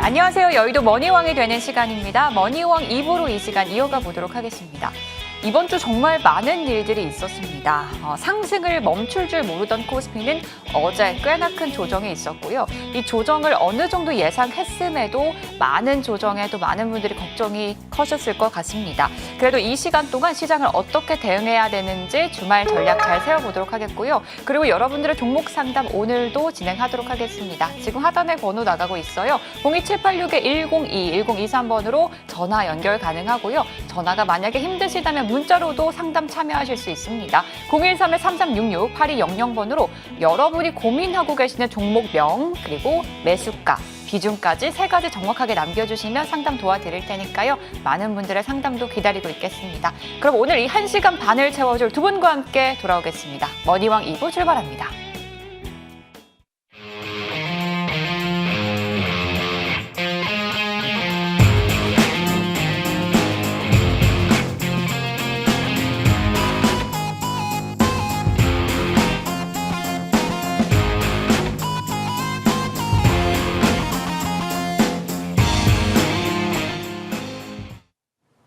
안녕하세요. 여의도 머니왕이 되는 시간입니다. 머니왕 2부로 이 시간 이어가 보도록 하겠습니다. 이번 주 정말 많은 일들이 있었습니다. 상승을 멈출 줄 모르던 코스피는 어제 꽤나 큰 조정이 있었고요. 이 조정을 어느 정도 예상했음에도 많은 조정에 또 많은 분들이 걱정이 커졌을 것 같습니다. 그래도 이 시간 동안 시장을 어떻게 대응해야 되는지 주말 전략 잘 세워보도록 하겠고요. 그리고 여러분들의 종목 상담 오늘도 진행하도록 하겠습니다. 지금 하단에 번호 나가고 있어요. 02786-1022-1023번으로 전화 연결 가능하고요. 전화가 만약에 힘드시다면 문자로도 상담 참여하실 수 있습니다. 013-3366-8200번으로 여러분이 고민하고 계시는 종목명 그리고 매수가, 비중까지 3가지 정확하게 남겨주시면 상담 도와드릴 테니까요. 많은 분들의 상담도 기다리고 있겠습니다. 그럼 오늘 이 1시간 반을 채워줄 두 분과 함께 돌아오겠습니다. 머니왕 2부 출발합니다.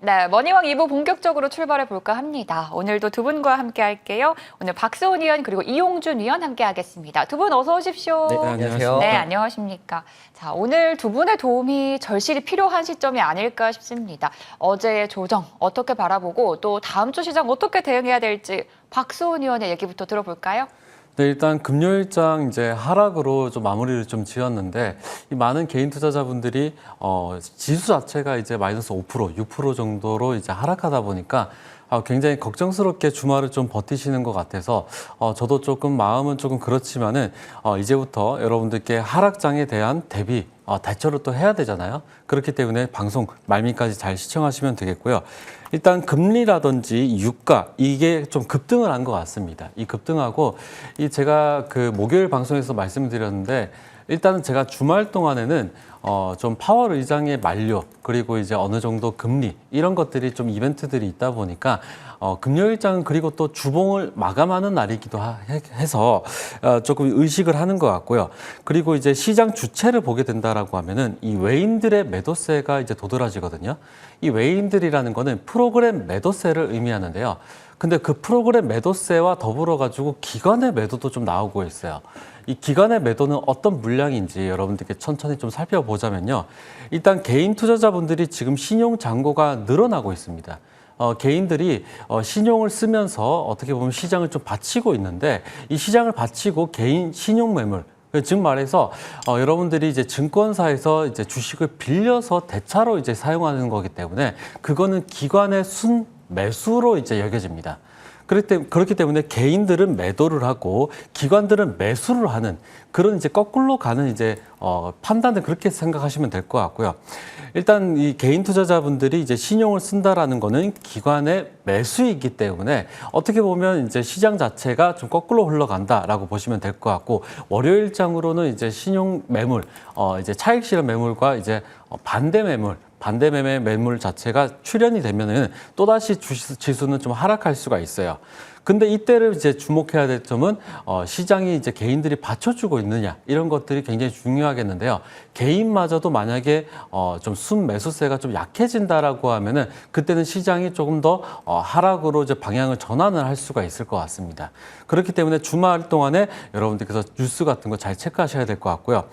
네, 머니왕 2부 본격적으로 출발해 볼까 합니다. 오늘도 두 분과 함께 할게요. 오늘 박수훈 위원 그리고 이용준 위원 함께 하겠습니다. 두 분 어서 오십시오. 네, 안녕하세요. 네, 안녕하십니까. 자, 오늘 두 분의 도움이 절실히 필요한 시점이 아닐까 싶습니다. 어제의 조정 어떻게 바라보고 또 다음 주 시장 어떻게 대응해야 될지 박수훈 위원의 얘기부터 들어볼까요? 네, 일단 금요일장 이제 하락으로 좀 마무리를 좀 지었는데 이 많은 개인 투자자분들이 지수 자체가 이제 마이너스 5%, 6% 정도로 이제 하락하다 보니까 굉장히 걱정스럽게 주말을 좀 버티시는 것 같아서 저도 조금 마음은 조금 그렇지만은 이제부터 여러분들께 하락장에 대한 대비 대처를 또 해야 되잖아요. 그렇기 때문에 방송 말미까지 잘 시청하시면 되겠고요. 일단 금리라든지 유가 이게 좀 급등을 한 것 같습니다. 이 급등하고 제가 그 목요일 방송에서 말씀드렸는데 일단은 제가 주말 동안에는 좀 파월 의장의 만료 그리고 이제 어느 정도 금리 이런 것들이 좀 이벤트들이 있다 보니까 금요일장 그리고 또 주봉을 마감하는 날이기도 해서 조금 의식을 하는 것 같고요. 그리고 이제 시장 주체를 보게 된다라고 하면은 이 외인들의 매도세가 이제 도드라지거든요. 이 외인들이라는 거는 프로그램 매도세를 의미하는데요. 근데 그 프로그램 매도세와 더불어 가지고 기관의 매도도 좀 나오고 있어요. 이 기관의 매도는 어떤 물량인지 여러분들께 천천히 좀 살펴보자면요. 일단 개인 투자자분들이 지금 신용 잔고가 늘어나고 있습니다. 개인들이 신용을 쓰면서 어떻게 보면 시장을 좀 받치고 있는데 이 시장을 받치고 개인 신용 매물 즉 말해서 여러분들이 이제 증권사에서 이제 주식을 빌려서 대차로 이제 사용하는 거기 때문에 그거는 기관의 순 매수로 이제 여겨집니다. 그렇기 때문에 개인들은 매도를 하고 기관들은 매수를 하는 그런 이제 거꾸로 가는 이제 판단을 그렇게 생각하시면 될 것 같고요. 일단 이 개인 투자자분들이 이제 신용을 쓴다라는 거는 기관의 매수이기 때문에 어떻게 보면 이제 시장 자체가 좀 거꾸로 흘러간다라고 보시면 될 것 같고 월요일장으로는 이제 신용 매물, 이제 차익 실현 매물과 이제 반대 매물. 반대매매 매물 자체가 출현이 되면은 또다시 지수는 좀 하락할 수가 있어요. 근데 이때를 이제 주목해야 될 점은 시장이 이제 개인들이 받쳐주고 있느냐 이런 것들이 굉장히 중요하겠는데요. 개인마저도 만약에 좀 순매수세가 좀 약해진다라고 하면은 그때는 시장이 조금 더 하락으로 이제 방향을 전환을 할 수가 있을 것 같습니다. 그렇기 때문에 주말 동안에 여러분들께서 뉴스 같은 거 잘 체크하셔야 될 것 같고요.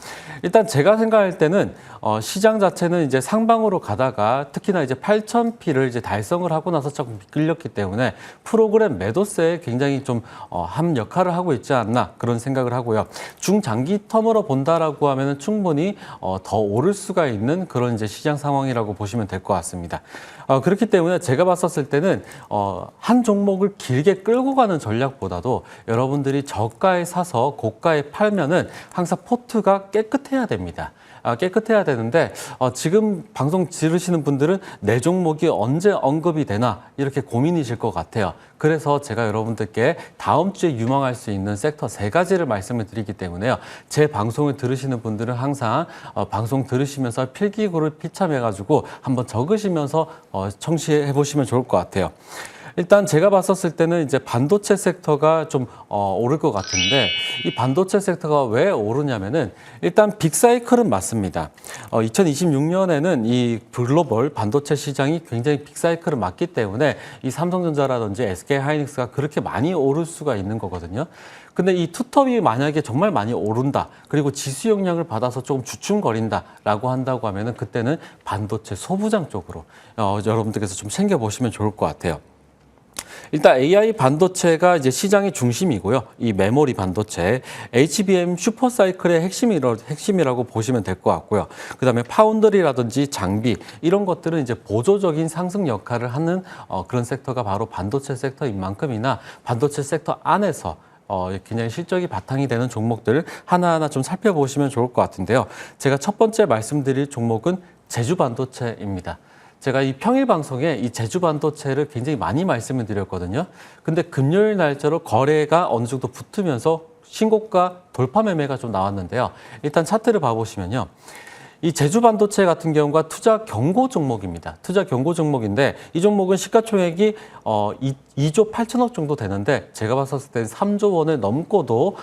일단 제가 생각할 때는 시장 자체는 이제 상방으로 가다가 특히나 이제 8,000피를 이제 달성을 하고 나서 조금 끌렸기 때문에 프로그램 매도세 굉장히 좀 한 역할을 하고 있지 않나 그런 생각을 하고요. 중장기 텀으로 본다라고 하면은 충분히 더 오를 수가 있는 그런 이제 시장 상황이라고 보시면 될 것 같습니다. 그렇기 때문에 제가 봤었을 때는 한 종목을 길게 끌고 가는 전략보다도 여러분들이 저가에 사서 고가에 팔면은 항상 포트가 깨끗해야 됩니다. 깨끗해야 되는데 지금 방송 들으시는 분들은 내 종목이 언제 언급이 되나 이렇게 고민이실 것 같아요. 그래서 제가 여러분들께 다음 주에 유망할 수 있는 섹터 3가지를 말씀을 드리기 때문에요. 제 방송을 들으시는 분들은 항상 방송 들으시면서 필기구를 피참해가지고 한번 적으시면서 청취해 보시면 좋을 것 같아요. 일단 제가 봤었을 때는 이제 반도체 섹터가 좀 오를 것 같은데 이 반도체 섹터가 왜 오르냐면은 일단 빅사이클은 맞습니다. 2026년에는 이 글로벌 반도체 시장이 굉장히 빅사이클을 맞기 때문에 이 삼성전자라든지 SK하이닉스가 그렇게 많이 오를 수가 있는 거거든요. 근데 이 투톱이 만약에 정말 많이 오른다, 그리고 지수 영향을 받아서 조금 주춤거린다라고 한다고 하면은 그때는 반도체 소부장 쪽으로 여러분들께서 좀 챙겨보시면 좋을 것 같아요. 일단 AI 반도체가 이제 시장의 중심이고요. 이 메모리 반도체, HBM 슈퍼사이클의 핵심이라고 보시면 될 것 같고요. 그다음에 파운드리라든지 장비 이런 것들은 이제 보조적인 상승 역할을 하는 그런 섹터가 바로 반도체 섹터인 만큼이나 반도체 섹터 안에서 굉장히 실적이 바탕이 되는 종목들을 하나하나 좀 살펴보시면 좋을 것 같은데요. 제가 첫 번째 말씀드릴 종목은 제주반도체입니다. 제가 이 평일 방송에 이 제주반도체를 굉장히 많이 말씀을 드렸거든요. 근데 금요일 날짜로 거래가 어느 정도 붙으면서 신고가 돌파 매매가 좀 나왔는데요. 일단 차트를 봐보시면요. 이 제주반도체 같은 경우가 투자 경고 종목입니다. 투자 경고 종목인데 이 종목은 시가총액이 2조 8천억 정도 되는데 제가 봤었을 때 3조 원을 넘고도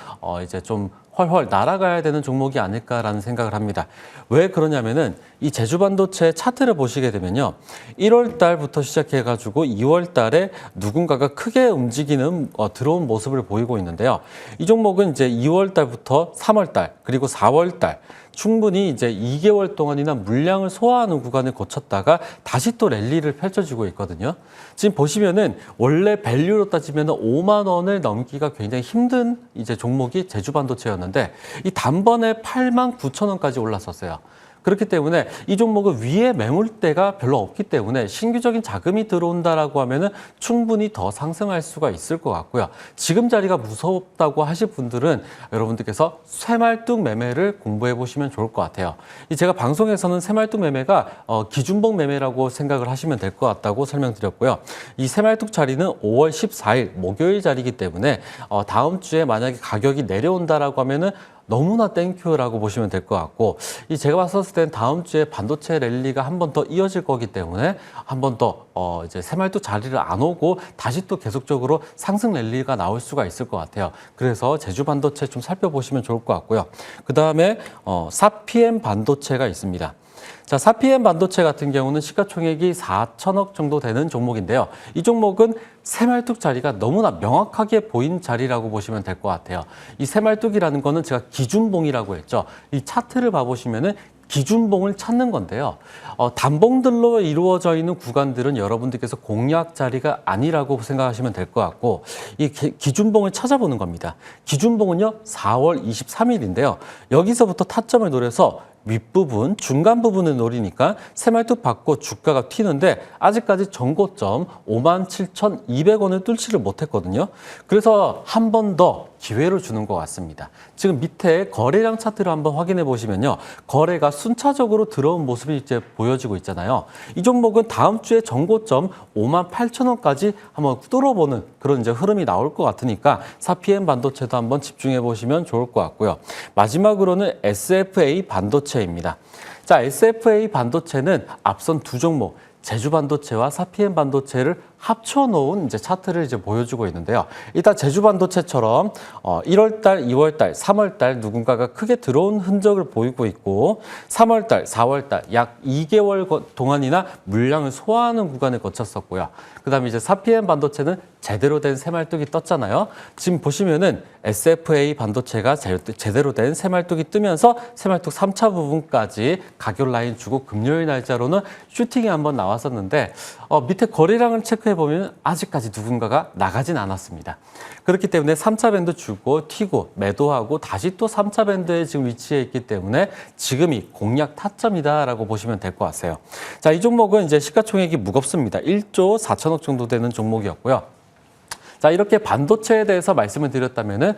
이제 좀 훨훨 날아가야 되는 종목이 아닐까라는 생각을 합니다. 왜 그러냐면은 이 제주반도체 차트를 보시게 되면요. 1월 달부터 시작해가지고 2월 달에 누군가가 크게 움직이는 들어온 모습을 보이고 있는데요. 이 종목은 이제 2월 달부터 3월 달 그리고 4월 달 충분히 이제 2개월 동안이나 물량을 소화하는 구간을 거쳤다가 다시 또 랠리를 펼쳐지고 있거든요. 지금 보시면은 원래 밸류로 따지면 5만 원을 넘기가 굉장히 힘든 이제 종목이 제주반도체였는데 이 단번에 8만 9천 원까지 올랐었어요. 그렇기 때문에 이 종목은 위에 매물대가 별로 없기 때문에 신규적인 자금이 들어온다라고 하면은 충분히 더 상승할 수가 있을 것 같고요. 지금 자리가 무섭다고 하실 분들은 여러분들께서 쇠말뚝 매매를 공부해 보시면 좋을 것 같아요. 제가 방송에서는 쇠말뚝 매매가 기준봉 매매라고 생각을 하시면 될 것 같다고 설명드렸고요. 이 쇠말뚝 자리는 5월 14일 목요일 자리이기 때문에 다음 주에 만약에 가격이 내려온다라고 하면은 너무나 땡큐라고 보시면 될 것 같고 이 제가 봤었을 땐 다음 주에 반도체 랠리가 한 번 더 이어질 거기 때문에 한 번 더 이제 새말뚝 자리를 안 오고 다시 또 계속적으로 상승 랠리가 나올 수가 있을 것 같아요. 그래서 제주 반도체 좀 살펴보시면 좋을 것 같고요. 그 다음에 사피엠 반도체가 있습니다. 자, 사피엠 반도체 같은 경우는 시가총액이 4천억 정도 되는 종목인데요. 이 종목은 새말뚝 자리가 너무나 명확하게 보인 자리라고 보시면 될 것 같아요. 이 새말뚝이라는 거는 제가 기준봉이라고 했죠. 이 차트를 봐보시면은 기준봉을 찾는 건데요. 단봉들로 이루어져 있는 구간들은 여러분들께서 공략 자리가 아니라고 생각하시면 될 것 같고 이 기준봉을 찾아보는 겁니다. 기준봉은요 4월 23일인데요. 여기서부터 타점을 노려서 윗부분, 중간 부분을 노리니까 새말뚝 받고 주가가 튀는데 아직까지 전고점 57,200원을 뚫지를 못했거든요. 그래서 한 번 더 기회를 주는 것 같습니다. 지금 밑에 거래량 차트를 한번 확인해 보시면요. 거래가 순차적으로 들어온 모습이 이제 보여지고 있잖아요. 이 종목은 다음 주에 전고점 58,000원까지 한번 뚫어보는 그런 이제 흐름이 나올 것 같으니까 사피엠 반도체도 한번 집중해 보시면 좋을 것 같고요. 마지막으로는 SFA 반도체입니다. 자, SFA 반도체는 앞선 두 종목 제주 반도체와 사피엠 반도체를 합쳐놓은 이제 차트를 이제 보여주고 있는데요. 일단 제주 반도체처럼 1월달, 2월달, 3월달 누군가가 크게 들어온 흔적을 보이고 있고 3월달, 4월달 약 2개월 동안이나 물량을 소화하는 구간을 거쳤었고요. 그다음에 이제 사피엠 반도체는 제대로 된 새말뚝이 떴잖아요. 지금 보시면은 SFA 반도체가 제대로 된 새말뚝이 뜨면서 새말뚝 3차 부분까지 가격 라인 주고 금요일 날짜로는 슈팅이 한번 나왔었는데 밑에 거래량을 체크해 보면 아직까지 누군가가 나가진 않았습니다. 그렇기 때문에 3차 밴드 주고 튀고 매도하고 다시 또 3차 밴드에 지금 위치해 있기 때문에 지금이 공략 타점이다라고 보시면 될 것 같아요. 자, 이 종목은 이제 시가총액이 무겁습니다. 1조 4천억 정도 되는 종목이었고요. 자, 이렇게 반도체에 대해서 말씀을 드렸다면은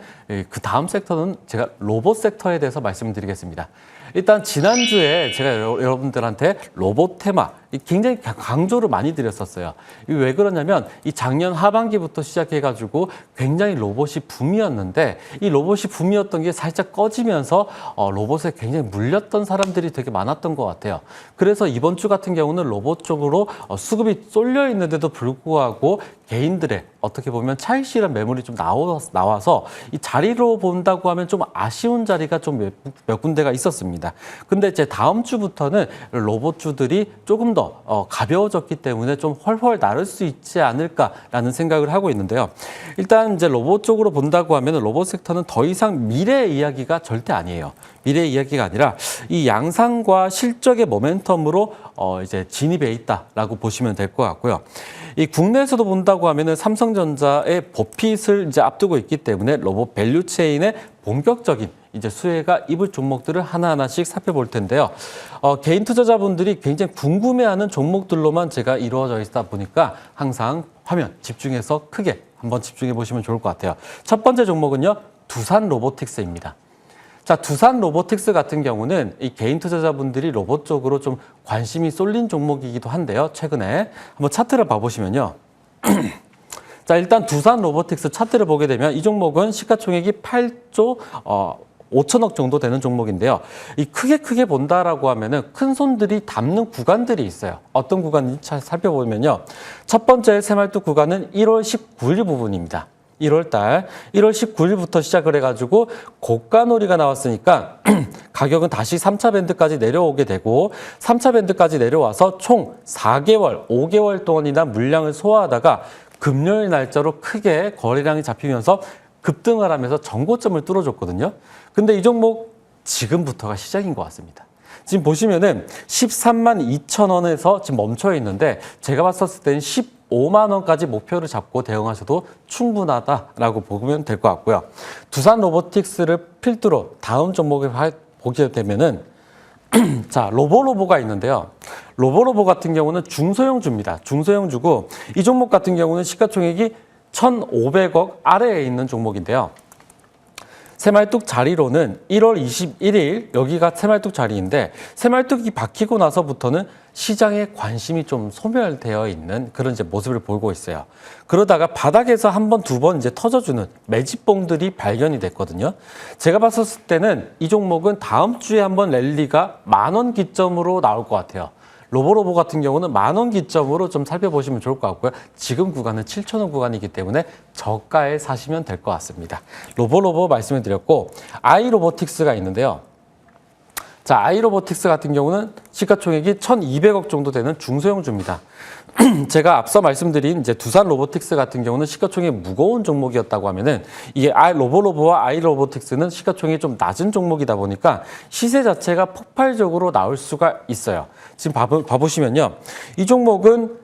그 다음 섹터는 제가 로봇 섹터에 대해서 말씀을 드리겠습니다. 일단 지난주에 제가 여러분들한테 로봇 테마 굉장히 강조를 많이 드렸었어요. 왜 그러냐면 이 작년 하반기부터 시작해가지고 굉장히 로봇이 붐이었는데 이 로봇이 붐이었던 게 살짝 꺼지면서 로봇에 굉장히 물렸던 사람들이 되게 많았던 것 같아요. 그래서 이번 주 같은 경우는 로봇 쪽으로 수급이 쏠려 있는데도 불구하고 개인들의 어떻게 보면 차익실현 매물이 좀 나와서 이 자리로 본다고 하면 좀 아쉬운 자리가 좀 몇 군데가 있었습니다. 근데 이제 다음 주부터는 로봇주들이 조금 더 가벼워졌기 때문에 좀 훨훨 나를 수 있지 않을까라는 생각을 하고 있는데요. 일단 이제 로봇 쪽으로 본다고 하면 로봇 섹터는 더 이상 미래의 이야기가 절대 아니에요. 미래의 이야기가 아니라 이 양상과 실적의 모멘텀으로 이제 진입해 있다라고 보시면 될 것 같고요. 이 국내에서도 본다고 하면은 삼성전자의 버핏을 이제 앞두고 있기 때문에 로봇 밸류체인의 본격적인 이제 수혜가 입을 종목들을 하나하나씩 살펴볼 텐데요. 개인 투자자분들이 굉장히 궁금해하는 종목들로만 제가 이루어져 있다 보니까 항상 화면 집중해서 크게 한번 집중해 보시면 좋을 것 같아요. 첫 번째 종목은요, 두산 로보틱스입니다. 자, 두산 로보틱스 같은 경우는 이 개인 투자자분들이 로봇 쪽으로 좀 관심이 쏠린 종목이기도 한데요. 최근에 한번 차트를 봐보시면요. 자, 일단 두산 로보틱스 차트를 보게 되면 이 종목은 시가총액이 8조 5천억 정도 되는 종목인데요. 이 크게 본다라고 하면은 큰 손들이 담는 구간들이 있어요. 어떤 구간인지 살펴보면요. 첫 번째 새말뚝 구간은 1월 19일 부분입니다. 1월 19일부터 시작을 해가지고 고가놀이가 나왔으니까 가격은 다시 3차 밴드까지 내려오게 되고 3차 밴드까지 내려와서 총 4개월, 5개월 동안이나 물량을 소화하다가 금요일 날짜로 크게 거래량이 잡히면서 급등을 하면서 전고점을 뚫어줬거든요. 근데 이 종목 지금부터가 시작인 것 같습니다. 지금 보시면은 13만 2천 원에서 지금 멈춰 있는데 제가 봤었을 때는 15만 원까지 목표를 잡고 대응하셔도 충분하다라고 보면 될 것 같고요. 두산 로보틱스를 필두로 다음 종목을 보게 되면은 자, 로보로보가 있는데요. 로보로보 같은 경우는 중소형주입니다. 중소형주고 이 종목 같은 경우는 시가총액이 1,500억 아래에 있는 종목인데요. 새말뚝 자리로는 1월 21일 여기가 새말뚝 자리인데 새말뚝이 박히고 나서부터는 시장에 관심이 좀 소멸되어 있는 그런 이제 모습을 보이고 있어요. 그러다가 바닥에서 한 번, 두 번 이제 터져주는 매집봉들이 발견이 됐거든요. 제가 봤었을 때는 이 종목은 다음 주에 한번 랠리가 10,000원 기점으로 나올 것 같아요. 로보로보 같은 경우는 10,000원 기점으로 좀 살펴보시면 좋을 것 같고요. 지금 구간은 7,000원 구간이기 때문에 저가에 사시면 될 것 같습니다. 로보로보 말씀을 드렸고 아이로보틱스가 있는데요. 자, 아이로보틱스 같은 경우는 시가총액이 1,200억 정도 되는 중소형주입니다. 제가 앞서 말씀드린 이제 두산 로보틱스 같은 경우는 시가총액이 무거운 종목이었다고 하면은 이게 로보로보와 아이로보틱스는 시가총액이 좀 낮은 종목이다 보니까 시세 자체가 폭발적으로 나올 수가 있어요. 지금 봐보시면요. 이 종목은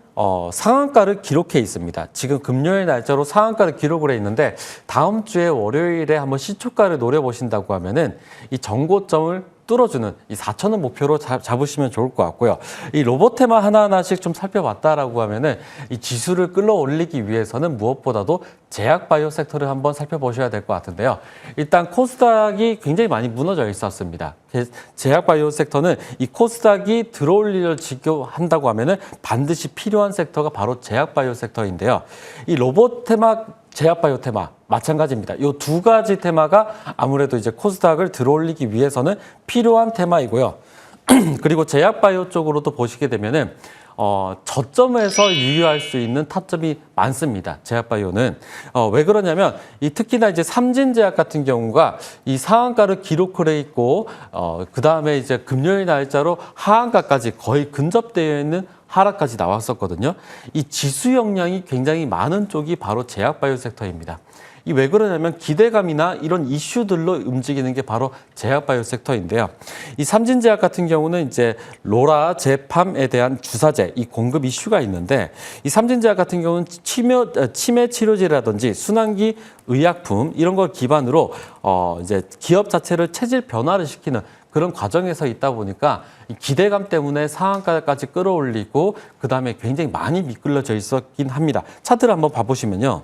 상한가를 기록해 있습니다. 지금 금요일 날짜로 상한가를 기록을 해 있는데 다음 주에 월요일에 한번 시초가를 노려보신다고 하면은 이 전고점을 뚫어주는 이 4,000원 목표로 잡으시면 좋을 것 같고요. 이 로봇 테마 하나하나씩 좀 살펴봤다라고 하면은 이 지수를 끌어올리기 위해서는 무엇보다도 제약바이오 섹터를 한번 살펴보셔야 될 것 같은데요. 일단 코스닥이 굉장히 많이 무너져 있었습니다. 제약바이오 섹터는 이 코스닥이 들어올리려지고 한다고 하면은 반드시 필요한 섹터가 바로 제약바이오 섹터인데요. 이 로봇 테마, 제약바이오 테마 마찬가지입니다. 이 두 가지 테마가 아무래도 이제 코스닥을 들어올리기 위해서는 필요한 테마이고요. 그리고 제약바이오 쪽으로도 보시게 되면은 저점에서 유효할 수 있는 타점이 많습니다. 제약바이오는 왜 그러냐면 이 특히나 이제 삼진제약 같은 경우가 이 상한가를 기록을 해 있고 그 다음에 이제 금요일 날짜로 하한가까지 거의 근접되어 있는 하락까지 나왔었거든요. 이 지수 역량이 굉장히 많은 쪽이 바로 제약바이오 섹터입니다. 이 왜 그러냐면 기대감이나 이런 이슈들로 움직이는 게 바로 제약바이오 섹터인데요. 이 삼진제약 같은 경우는 이제 로라 제팜에 대한 주사제, 이 공급 이슈가 있는데 이 삼진제약 같은 경우는 치매 치료제라든지 순환기 의약품 이런 걸 기반으로 이제 기업 자체를 체질 변화를 시키는 그런 과정에서 있다 보니까 기대감 때문에 상한가까지 끌어올리고 그다음에 굉장히 많이 미끌려져 있었긴 합니다. 차트를 한번 봐보시면요.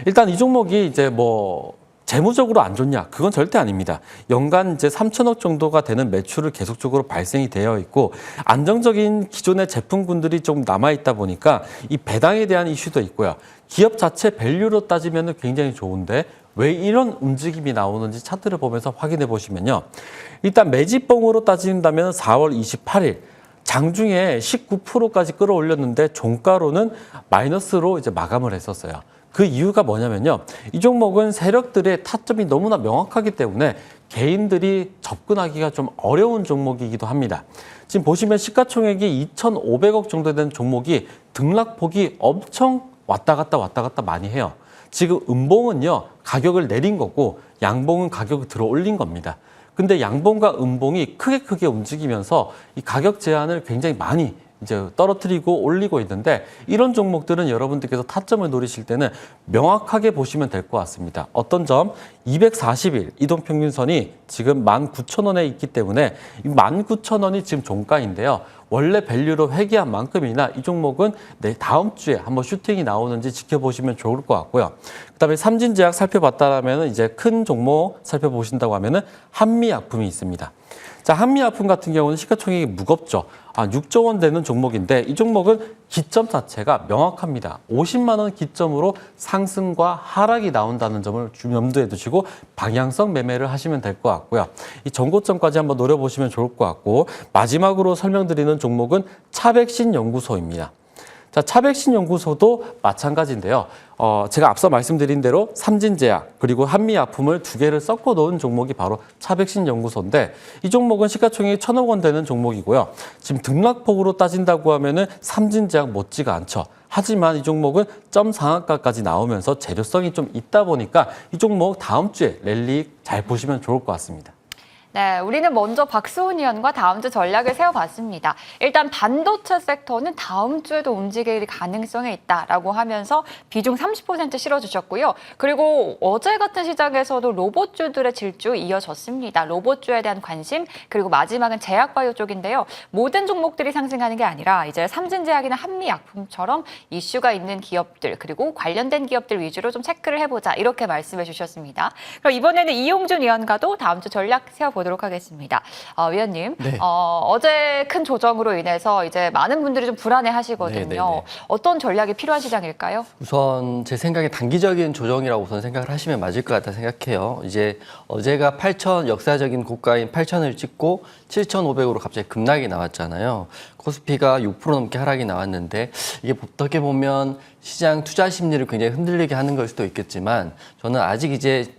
일단 이 종목이 이제 재무적으로 안 좋냐? 그건 절대 아닙니다. 연간 이제 3천억 정도가 되는 매출을 계속적으로 발생이 되어 있고 안정적인 기존의 제품군들이 좀 남아 있다 보니까 이 배당에 대한 이슈도 있고요. 기업 자체 밸류로 따지면 굉장히 좋은데 왜 이런 움직임이 나오는지 차트를 보면서 확인해 보시면요. 일단 매집봉으로 따진다면 4월 28일 장중에 19%까지 끌어올렸는데 종가로는 마이너스로 이제 마감을 했었어요. 그 이유가 뭐냐면요. 이 종목은 세력들의 타점이 너무나 명확하기 때문에 개인들이 접근하기가 좀 어려운 종목이기도 합니다. 지금 보시면 시가총액이 2,500억 정도 되는 종목이 등락폭이 엄청 왔다 갔다 많이 해요. 지금 음봉은요, 가격을 내린 거고 양봉은 가격을 들어 올린 겁니다. 근데 양봉과 음봉이 크게 움직이면서 이 가격 제한을 굉장히 많이 이제 떨어뜨리고 올리고 있는데 이런 종목들은 여러분들께서 타점을 노리실 때는 명확하게 보시면 될 것 같습니다. 어떤 점? 240일 이동평균선이 지금 19,000원에 있기 때문에 이 19,000원이 지금 종가인데요. 원래 밸류로 회귀한 만큼이나 이 종목은 다음 주에 한번 슈팅이 나오는지 지켜보시면 좋을 것 같고요. 그다음에 삼진제약 살펴봤다면 이제 큰 종목 살펴보신다고 하면은 한미약품이 있습니다. 자, 한미약품 같은 경우는 시가총액이 무겁죠. 6조 원 되는 종목인데 이 종목은 기점 자체가 명확합니다. 50만 원 기점으로 상승과 하락이 나온다는 점을 염두에 두시고 방향성 매매를 하시면 될 것 같고요. 이 전고점까지 한번 노려보시면 좋을 것 같고 마지막으로 설명드리는 종목은 차백신 연구소입니다. 자, 차백신 연구소도 마찬가지인데요. 제가 앞서 말씀드린 대로 삼진제약 그리고 한미약품을 두 개를 섞어 놓은 종목이 바로 차백신 연구소인데 이 종목은 시가총액이 1,000억 원 되는 종목이고요. 지금 등락폭으로 따진다고 하면은 삼진제약 못지가 않죠. 하지만 이 종목은 점 상한가까지 나오면서 재료성이 좀 있다 보니까 이 종목 다음 주에 랠리 잘 보시면 좋을 것 같습니다. 네, 우리는 먼저 박수훈 의원과 다음 주 전략을 세워봤습니다. 일단 반도체 섹터는 다음 주에도 움직일 가능성이 있다라고 하면서 비중 30% 실어주셨고요. 그리고 어제 같은 시장에서도 로봇주들의 질주 이어졌습니다. 로봇주에 대한 관심, 그리고 마지막은 제약바이오 쪽인데요. 모든 종목들이 상승하는 게 아니라 이제 삼진제약이나 한미약품처럼 이슈가 있는 기업들, 그리고 관련된 기업들 위주로 좀 체크를 해보자, 이렇게 말씀해 주셨습니다. 그럼 이번에는 이용준 의원과도 다음 주 전략 세워보도록 하겠습니다. 위원님, 네. 어제 큰 조정으로 인해서 이제 많은 분들이 좀 불안해 하시거든요. 네. 어떤 전략이 필요한 시장일까요? 우선 제 생각에 단기적인 조정이라고 우선 생각을 하시면 맞을 것 같다 생각해요. 이제 어제가 8,000 역사적인 고가인 8,000을 찍고 7,500으로 갑자기 급락이 나왔잖아요. 코스피가 6% 넘게 하락이 나왔는데 이게 어떻게 보면 시장 투자 심리를 굉장히 흔들리게 하는 걸 수도 있겠지만 저는 아직 이제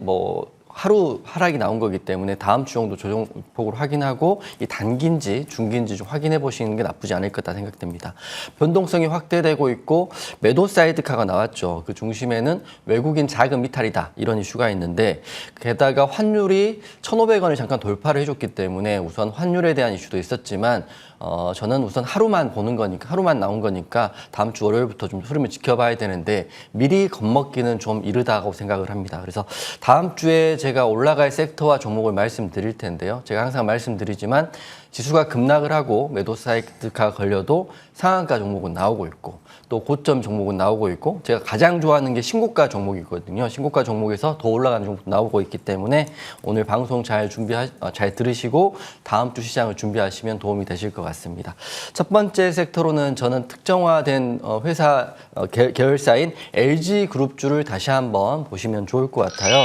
하루 하락이 나온 거기 때문에 다음 주 정도 조정폭을 확인하고 이 단기인지 중기인지 좀 확인해 보시는 게 나쁘지 않을 거다 생각됩니다. 변동성이 확대되고 있고 매도 사이드카가 나왔죠. 그 중심에는 외국인 자금 이탈이다 이런 이슈가 있는데 게다가 환율이 1,500원을 잠깐 돌파를 해줬기 때문에 우선 환율에 대한 이슈도 있었지만 저는 우선 하루만 보는 거니까 하루만 나온 거니까 다음 주 월요일부터 좀 흐름을 지켜봐야 되는데 미리 겁먹기는 좀 이르다고 생각을 합니다. 그래서 다음 주에 제가 올라갈 섹터와 종목을 말씀드릴 텐데요. 제가 항상 말씀드리지만 지수가 급락을 하고 매도 사이드가 걸려도 상한가 종목은 나오고 있고 또 고점 종목은 나오고 있고 제가 가장 좋아하는 게 신고가 종목이거든요. 신고가 종목에서 더 올라가는 종목도 나오고 있기 때문에 오늘 방송 잘 들으시고 다음 주 시장을 준비하시면 도움이 되실 것 같습니다. 첫 번째 섹터로는 저는 특정화된 회사 계열사인 LG그룹주를 다시 한번 보시면 좋을 것 같아요.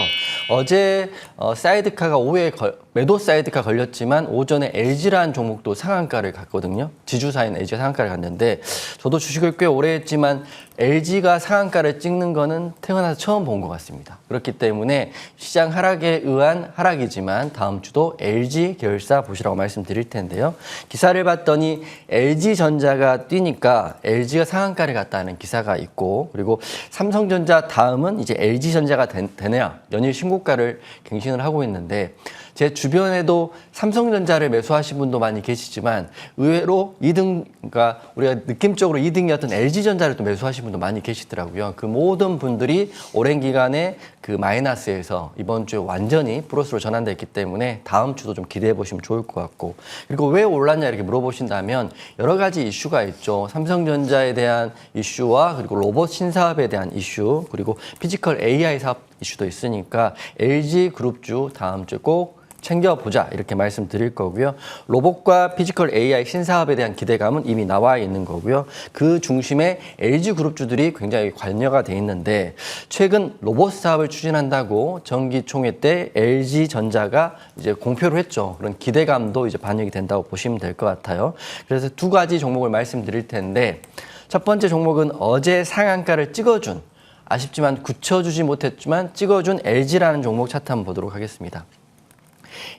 어제 사이드카가 오후에 매도 사이드카 걸렸지만 오전에 LG라는 종목도 상한가를 갔거든요. 지주사인 LG가 상한가를 갔는데 저도 주식을 꽤 오래 했지만 LG가 상한가를 찍는 거는 태어나서 처음 본 것 같습니다. 그렇기 때문에 시장 하락에 의한 하락이지만 다음 주도 LG 계열사 보시라고 말씀드릴 텐데요. 기사를 봤더니 LG전자가 뛰니까 LG가 상한가를 갔다는 기사가 있고 그리고 삼성전자 다음은 이제 LG전자가 되네요. 연일 신고가를 갱신을 하고 있는데 제 주변에도 삼성전자를 매수하신 분도 많이 계시지만 의외로 2등, 그러니까 우리가 느낌적으로 2등이었던 LG전자를 또 매수하신 분도 많이 계시더라고요. 그 모든 분들이 오랜 기간에 그 마이너스에서 이번 주에 완전히 플러스로 전환됐기 때문에 다음 주도 좀 기대해 보시면 좋을 것 같고, 그리고 왜 올랐냐 이렇게 물어보신다면 여러 가지 이슈가 있죠. 삼성전자에 대한 이슈와 그리고 로봇 신사업에 대한 이슈, 그리고 피지컬 AI 사업 이슈도 있으니까 LG 그룹주 다음 주에 꼭 챙겨보자 이렇게 말씀드릴 거고요. 로봇과 피지컬 AI 신사업에 대한 기대감은 이미 나와 있는 거고요. 그 중심에 LG 그룹주들이 굉장히 관여가 돼 있는데, 최근 로봇 사업을 추진한다고 정기총회 때 LG전자가 이제 공표를 했죠. 그런 기대감도 이제 반영이 된다고 보시면 될 것 같아요. 그래서 두 가지 종목을 말씀드릴 텐데, 첫 번째 종목은 어제 상한가를 찍어준, 아쉽지만 굳혀주지 못했지만 찍어준 LG라는 종목 차트 한번 보도록 하겠습니다.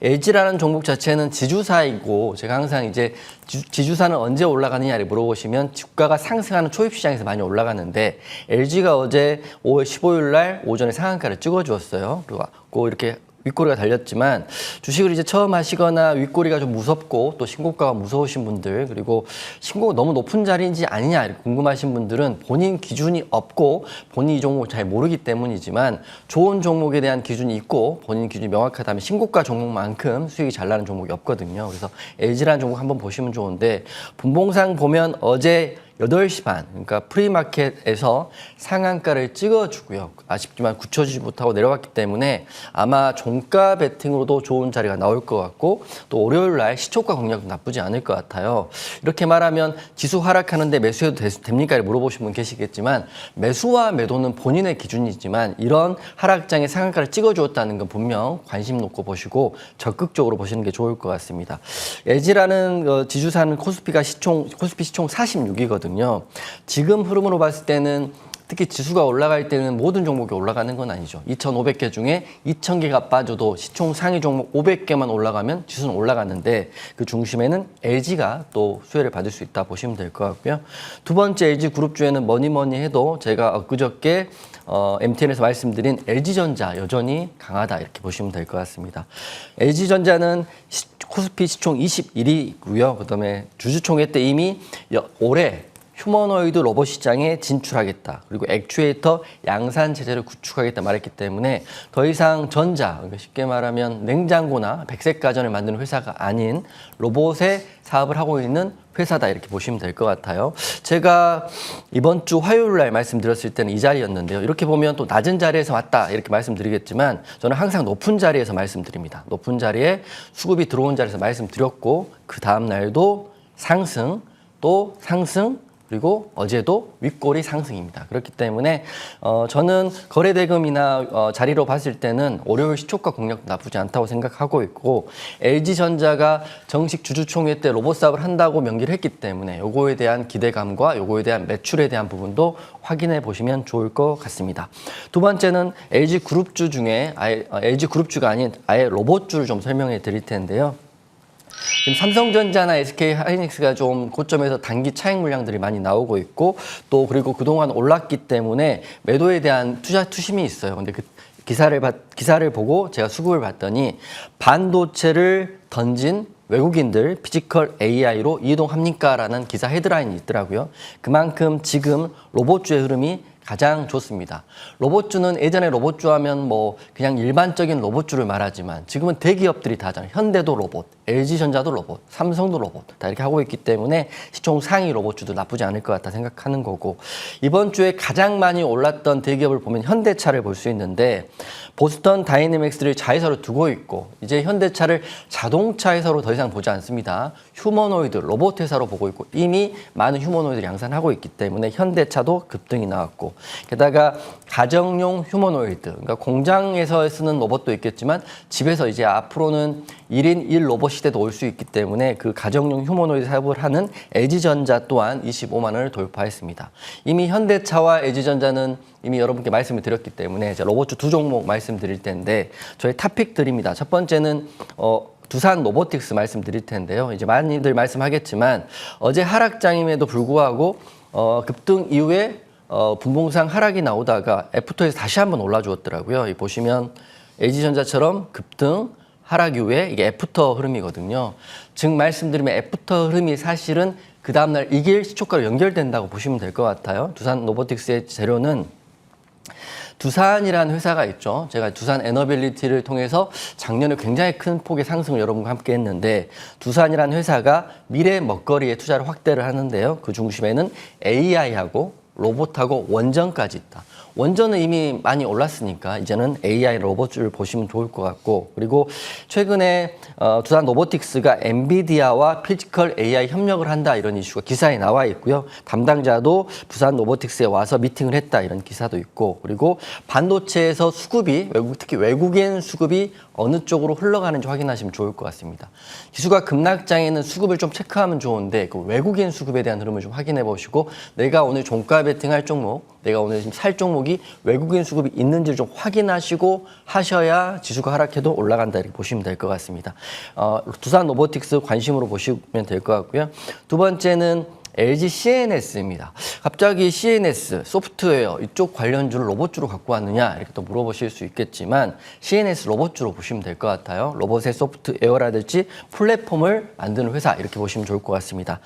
LG라는 종목 자체는 지주사이고, 제가 항상 이제 지주사는 언제 올라가느냐를 물어보시면 주가가 상승하는 초입 시장에서 많이 올라가는데, LG가 어제 5월 15일 날 오전에 상한가를 찍어주었어요. 그리고 이렇게 윗꼬리가 달렸지만, 주식을 이제 처음 하시거나 윗꼬리가 좀 무섭고 또 신고가가 무서우신 분들, 그리고 신고가 너무 높은 자리인지 아니냐 이렇게 궁금하신 분들은 본인 기준이 없고 본인 이 종목 잘 모르기 때문이지만, 좋은 종목에 대한 기준이 있고 본인 기준이 명확하다면 신고가 종목만큼 수익이 잘 나는 종목이 없거든요. 그래서 LG라는 종목 한번 보시면 좋은데, 분봉상 보면 어제 8시 반, 그러니까 프리마켓에서 상한가를 찍어주고요. 아쉽지만 굳혀지지 못하고 내려갔기 때문에 아마 종가 베팅으로도 좋은 자리가 나올 것 같고, 또 월요일 날 시초가 공략도 나쁘지 않을 것 같아요. 이렇게 말하면 지수 하락하는데 매수해도 됩니까? 물어보신 분 계시겠지만, 매수와 매도는 본인의 기준이지만 이런 하락장에 상한가를 찍어주었다는 건 분명 관심 놓고 보시고 적극적으로 보시는 게 좋을 것 같습니다. LG라는 지주사는 코스피 시총 46이거든요. 지금 흐름으로 봤을 때는, 특히 지수가 올라갈 때는 모든 종목이 올라가는 건 아니죠. 2,500개 중에 2,000개가 빠져도 시총 상위 종목 500개만 올라가면 지수는 올라가는데, 그 중심에는 LG가 또 수혜를 받을 수 있다 보시면 될 것 같고요. 두 번째 LG 그룹주에는 뭐니 해도 제가 엊그저께 MTN에서 말씀드린 LG전자 여전히 강하다 이렇게 보시면 될 것 같습니다. LG전자는 코스피 시총 21위고요. 그다음에 주주총회 때 이미 올해 휴머노이드 로봇 시장에 진출하겠다, 그리고 액추에이터 양산 체제를 구축하겠다 말했기 때문에 더 이상 전자, 쉽게 말하면 냉장고나 백색 가전을 만드는 회사가 아닌 로봇의 사업을 하고 있는 회사다 이렇게 보시면 될 것 같아요. 제가 이번 주 화요일 날 말씀드렸을 때는 이 자리였는데요. 이렇게 보면 또 낮은 자리에서 왔다 이렇게 말씀드리겠지만, 저는 항상 높은 자리에서 말씀드립니다. 높은 자리에 수급이 들어온 자리에서 말씀드렸고, 그 다음 날도 상승, 또 상승, 그리고 어제도 윗꼬리 상승입니다. 그렇기 때문에 저는 거래대금이나 자리로 봤을 때는 월요일 시초가 공략도 나쁘지 않다고 생각하고 있고, LG전자가 정식 주주총회 때 로봇 사업을 한다고 명기를 했기 때문에 요거에 대한 기대감과 요거에 대한 매출에 대한 부분도 확인해 보시면 좋을 것 같습니다. 두 번째는 LG 그룹주 중에 LG 그룹주가 아닌 아예 로봇주를 좀 설명해 드릴 텐데요. 지금 삼성전자나 SK하이닉스가 좀 고점에서 단기 차익 물량들이 많이 나오고 있고, 또 그리고 그동안 올랐기 때문에 매도에 대한 투심이 있어요. 근데 그 기사를 보고 제가 수급을 봤더니, 반도체를 던진 외국인들 피지컬 AI로 이동합니까라는 기사 헤드라인이 있더라고요. 그만큼 지금 로봇주의 흐름이 가장 좋습니다. 로봇주는 예전에 로봇주 하면 뭐 그냥 일반적인 로봇주를 말하지만, 지금은 대기업들이 다 하잖아요. 현대도 로봇, LG전자도 로봇, 삼성도 로봇 다 이렇게 하고 있기 때문에 시총 상위 로봇주도 나쁘지 않을 것 같다 생각하는 거고, 이번 주에 가장 많이 올랐던 대기업을 보면 현대차를 볼 수 있는데, 보스턴 다이내믹스를 자회사로 두고 있고, 이제 현대차를 자동차 회사로 더 이상 보지 않습니다. 휴머노이드 로봇 회사로 보고 있고, 이미 많은 휴머노이드를 양산하고 있기 때문에 현대차도 급등이 나왔고, 게다가 가정용 휴머노이드, 그러니까 공장에서 쓰는 로봇도 있겠지만 집에서 이제 앞으로는 1인 1 로봇 시대도 올 수 있기 때문에 그 가정용 휴머노이드 사업을 하는 LG전자 또한 25만 원을 돌파했습니다. 이미 현대차와 LG전자는 이미 여러분께 말씀을 드렸기 때문에 이제 로봇주 두 종목 말씀드릴 텐데, 저희 탑픽들입니다. 첫 번째는 두산 로보틱스 말씀드릴 텐데요. 이제 많이들 말씀하겠지만 어제 하락장임에도 불구하고 급등 이후에 분봉상 하락이 나오다가 애프터에서 다시 한번 올라주었더라고요. 보시면 LG전자처럼 급등, 하락 이후에 이게 애프터 흐름이거든요. 즉 말씀드리면 애프터 흐름이 사실은 그 다음날 이길 시초가로 연결된다고 보시면 될 것 같아요. 두산 로보틱스의 재료는 두산이라는 회사가 있죠. 제가 두산 에너빌리티를 통해서 작년에 굉장히 큰 폭의 상승을 여러분과 함께 했는데 두산이라는 회사가 미래 먹거리에 투자를 확대를 하는데요. 그 중심에는 AI하고 로봇하고 원전까지 있다. 원전은 이미 많이 올랐으니까 이제는 AI 로봇을 보시면 좋을 것 같고 그리고 최근에 두산 로보틱스가 엔비디아와 피지컬 AI 협력을 한다 이런 이슈가 기사에 나와 있고요. 담당자도 두산 로보틱스에 와서 미팅을 했다 이런 기사도 있고 그리고 반도체에서 수급이 특히 외국인 수급이 어느 쪽으로 흘러가는지 확인하시면 좋을 것 같습니다. 지수가 급락장에는 수급을 좀 체크하면 좋은데 그 외국인 수급에 대한 흐름을 좀 확인해 보시고 내가 오늘 종가 베팅할 종목, 내가 오늘 지금 살 종목이 외국인 수급이 있는지를 좀 확인하시고 하셔야 지수가 하락해도 올라간다 이렇게 보시면 될 것 같습니다. 두산 로보틱스 관심으로 보시면 될 것 같고요. 두 번째는 LG CNS입니다. 갑자기 CNS, 소프트웨어 이쪽 관련주를 로봇주로 갖고 왔느냐 이렇게 또 물어보실 수 있겠지만 CNS 로봇주로 보시면 될 것 같아요. 로봇의 소프트웨어라든지 플랫폼을 만드는 회사 이렇게 보시면 좋을 것 같습니다.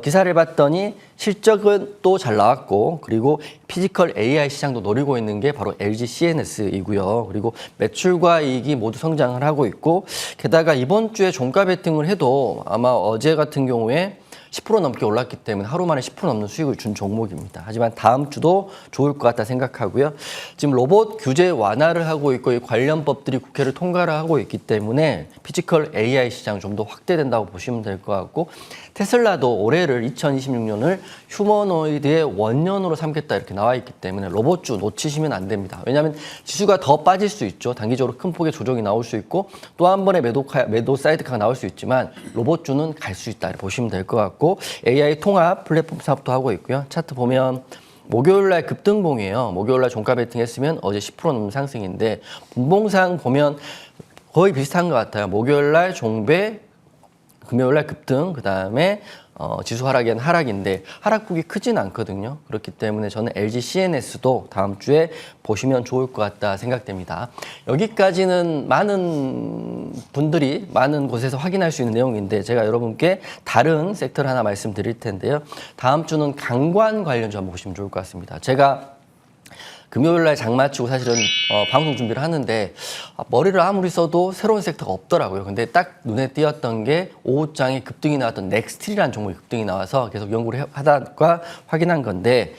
기사를 봤더니 실적은 또 잘 나왔고 그리고 피지컬 AI 시장도 노리고 있는 게 바로 LG CNS이고요. 그리고 매출과 이익이 모두 성장을 하고 있고 게다가 이번 주에 종가 베팅을 해도 아마 어제 같은 경우에 10% 넘게 올랐기 때문에 하루 만에 10% 넘는 수익을 준 종목입니다. 하지만 다음 주도 좋을 것 같다 생각하고요. 지금 로봇 규제 완화를 하고 있고 이 관련 법들이 국회를 통과를 하고 있기 때문에 피지컬 AI 시장 좀 더 확대된다고 보시면 될 것 같고 테슬라도 올해를 2026년을 휴머노이드의 원년으로 삼겠다 이렇게 나와 있기 때문에 로봇주 놓치시면 안 됩니다. 왜냐하면 지수가 더 빠질 수 있죠. 단기적으로 큰 폭의 조정이 나올 수 있고 또 한 번의 매도 사이드카가 나올 수 있지만 로봇주는 갈 수 있다 이렇게 보시면 될 것 같고 AI 통합 플랫폼 사업도 하고 있고요. 차트 보면 목요일날 급등봉이에요. 목요일날 종가 베팅했으면 어제 10% 넘는 상승인데 분봉상 보면 거의 비슷한 것 같아요. 목요일날 종배, 금요일날 급등, 그 다음에 지수 하락엔 하락인데 하락폭이 크진 않거든요. 그렇기 때문에 저는 LG CNS도 다음 주에 보시면 좋을 것 같다 생각됩니다. 여기까지는 많은 분들이 많은 곳에서 확인할 수 있는 내용인데 제가 여러분께 다른 섹터를 하나 말씀드릴 텐데요. 다음 주는 강관 관련주 한번 보시면 좋을 것 같습니다. 제가 금요일날 장마치고 사실은 방송 준비를 하는데 머리를 아무리 써도 새로운 섹터가 없더라고요. 근데 딱 눈에 띄었던 게 오후장에 급등이 나왔던 넥스틸이라는 종목이 급등이 나와서 계속 연구를 하다가 확인한 건데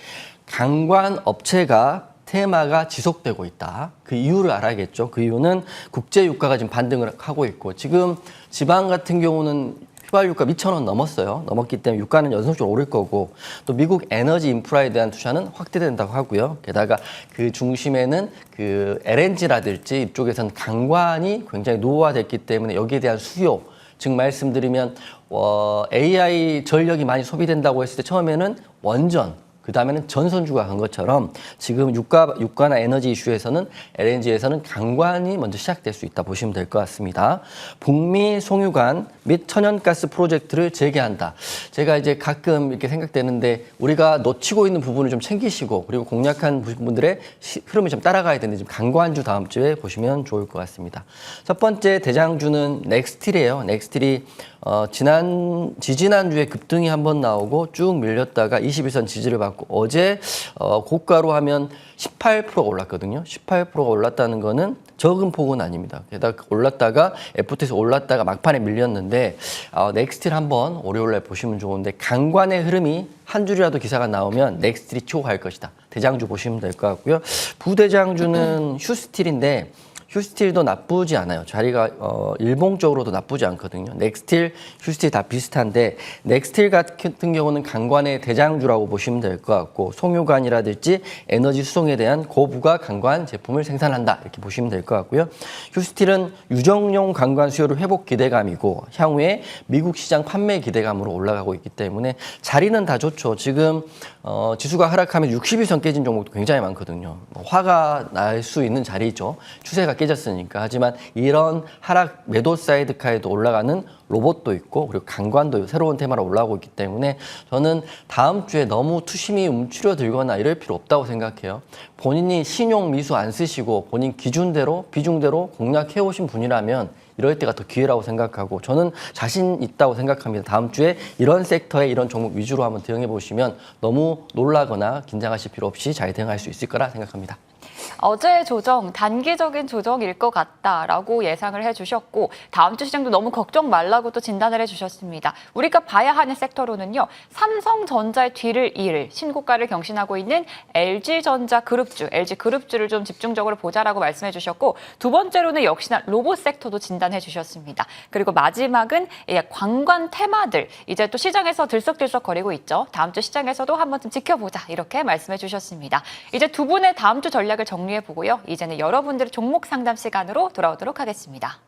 강관 업체가 테마가 지속되고 있다. 그 이유를 알아야겠죠. 그 이유는 국제 유가가 지금 반등을 하고 있고 지금 지방 같은 경우는 휘발 유가 2,000원 넘었어요. 넘었기 때문에 유가는 연속적으로 오를 거고 또 미국 에너지 인프라에 대한 투자는 확대된다고 하고요. 게다가 그 중심에는 그 LNG라든지 이쪽에서는 강관이 굉장히 노후화됐기 때문에 여기에 대한 수요, 즉 말씀드리면 AI 전력이 많이 소비된다고 했을 때 처음에는 원전 그 다음에는 전선주가 간 것처럼 지금 유가나 에너지 이슈에서는 LNG에서는 강관이 먼저 시작될 수 있다 보시면 될 것 같습니다. 북미 송유관 및 천연가스 프로젝트를 재개한다. 제가 이제 가끔 이렇게 생각되는데 우리가 놓치고 있는 부분을 좀 챙기시고 그리고 공략한 부분들의 흐름을 좀 따라가야 되는데 지금 강관주 다음 주에 보시면 좋을 것 같습니다. 첫 번째 대장주는 넥스틸이에요. 넥스틸이 지지난주에 급등이 한번 나오고 쭉 밀렸다가 21선 지지를 받고 어제 고가로 하면 18%가 올랐거든요. 18%가 올랐다는 거는 적은 폭은 아닙니다. 게다가 올랐다가 FT에서 올랐다가 막판에 밀렸는데 넥스틸 한번 월요일날 보시면 좋은데 강관의 흐름이 한 줄이라도 기사가 나오면 넥스틸이 치고 갈 것이다. 대장주 보시면 될 것 같고요. 부대장주는 휴스틸인데 휴스틸도 나쁘지 않아요. 자리가 일봉적으로도 나쁘지 않거든요. 넥스틸, 휴스틸 다 비슷한데 넥스틸 같은 경우는 강관의 대장주라고 보시면 될 것 같고 송유관이라든지 에너지 수송에 대한 고부가 강관 제품을 생산한다 이렇게 보시면 될 것 같고요. 휴스틸은 유정용 강관 수요를 회복 기대감이고 향후에 미국 시장 판매 기대감으로 올라가고 있기 때문에 자리는 다 좋죠. 지금 지수가 하락하면 60일선 깨진 종목도 굉장히 많거든요. 화가 날 수 있는 자리죠. 추세가 깨졌으니까. 하지만 이런 하락 매도 사이드카에도 올라가는 로봇도 있고 그리고 강관도 새로운 테마로 올라오고 있기 때문에 저는 다음 주에 너무 투심이 움츠려 들거나 이럴 필요 없다고 생각해요. 본인이 신용 미수 안 쓰시고 본인 기준대로 비중대로 공략해 오신 분이라면 이럴 때가 더 기회라고 생각하고 저는 자신 있다고 생각합니다. 다음 주에 이런 섹터에 이런 종목 위주로 한번 대응해 보시면 너무 놀라거나 긴장하실 필요 없이 잘 대응할 수 있을 거라 생각합니다. 어제의 조정, 단기적인 조정일 것 같다라고 예상을 해주셨고 다음 주 시장도 너무 걱정 말라고 또 진단을 해주셨습니다. 우리가 봐야 하는 섹터로는요. 삼성전자의 뒤를 이을 신고가를 경신하고 있는 LG전자 그룹주, LG그룹주를 좀 집중적으로 보자라고 말씀해 주셨고 두 번째로는 역시나 로봇 섹터도 진단해 주셨습니다. 그리고 마지막은 관광 테마들, 이제 또 시장에서 들썩들썩거리고 있죠. 다음 주 시장에서도 한번 좀 지켜보자 이렇게 말씀해 주셨습니다. 이제 두 분의 다음 주 전략을 정리해 보고요. 이제는 여러분들의 종목 상담 시간으로 돌아오도록 하겠습니다.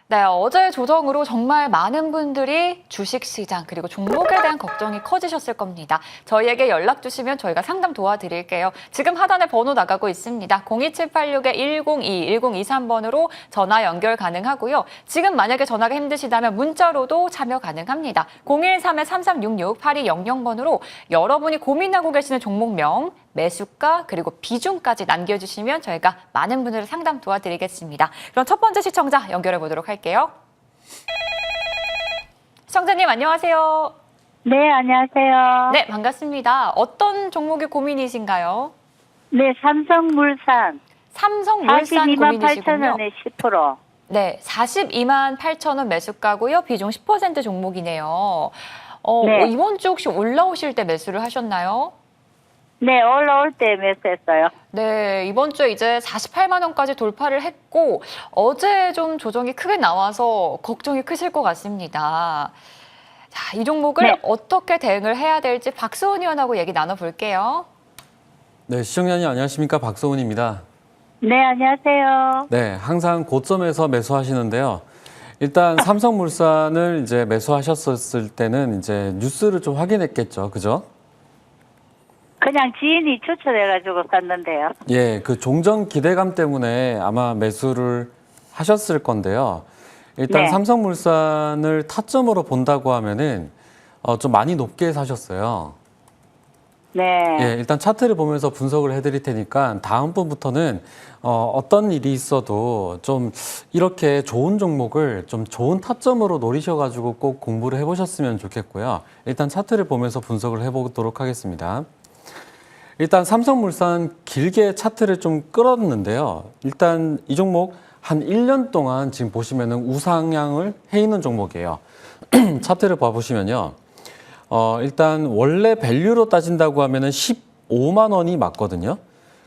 네, 어제 조정으로 정말 많은 분들이 주식시장 그리고 종목에 대한 걱정이 커지셨을 겁니다. 저희에게 연락 주시면 저희가 상담 도와드릴게요. 지금 하단에 번호 나가고 있습니다. 02786-1022, 1023번으로 전화 연결 가능하고요. 지금 만약에 전화가 힘드시다면 문자로도 참여 가능합니다. 013-3366-8200번으로 여러분이 고민하고 계시는 종목명, 매수가 그리고 비중까지 남겨주시면 저희가 많은 분들을 상담 도와드리겠습니다. 그럼 첫 번째 시청자 연결해 보도록 할게요. 시청자님 안녕하세요. 네, 안녕하세요. 네, 반갑습니다. 어떤 종목이 고민이신가요? 네, 삼성물산. 삼성물산 42만 고민이시군요. 8천원에 10%. 네, 42만 8천 원 매수가고요. 비중 10% 종목이네요. 네. 이번 주 혹시 올라오실 때 매수를 하셨나요? 네, 올라올 때 매수했어요. 네, 이번 주에 이제 48만 원까지 돌파를 했고 어제 좀 조정이 크게 나와서 걱정이 크실 것 같습니다. 자, 이 종목을 네. 어떻게 대응을 해야 될지 박수훈 의원하고 얘기 나눠볼게요. 네, 시청자님 안녕하십니까? 박성훈입니다. 네, 안녕하세요. 네, 항상 고점에서 매수하시는데요. 일단 삼성물산을 이제 매수하셨을 때는 이제 뉴스를 좀 확인했겠죠, 그죠? 그냥 지인이 추천해가지고 샀는데요. 예, 그 종전 기대감 때문에 아마 매수를 하셨을 건데요. 일단 네. 삼성물산을 타점으로 본다고 하면은 좀 많이 높게 사셨어요. 네. 예, 일단 차트를 보면서 분석을 해드릴 테니까 다음 번부터는 어떤 일이 있어도 좀 이렇게 좋은 종목을 좀 좋은 타점으로 노리셔가지고 꼭 공부를 해보셨으면 좋겠고요. 일단 차트를 보면서 분석을 해보도록 하겠습니다. 일단 삼성물산 길게 차트를 좀 끌었는데요. 일단 이 종목 한 1년 동안 지금 보시면은 우상향을 해 있는 종목이에요. 차트를 봐보시면요. 일단 원래 밸류로 따진다고 하면은 15만 원이 맞거든요.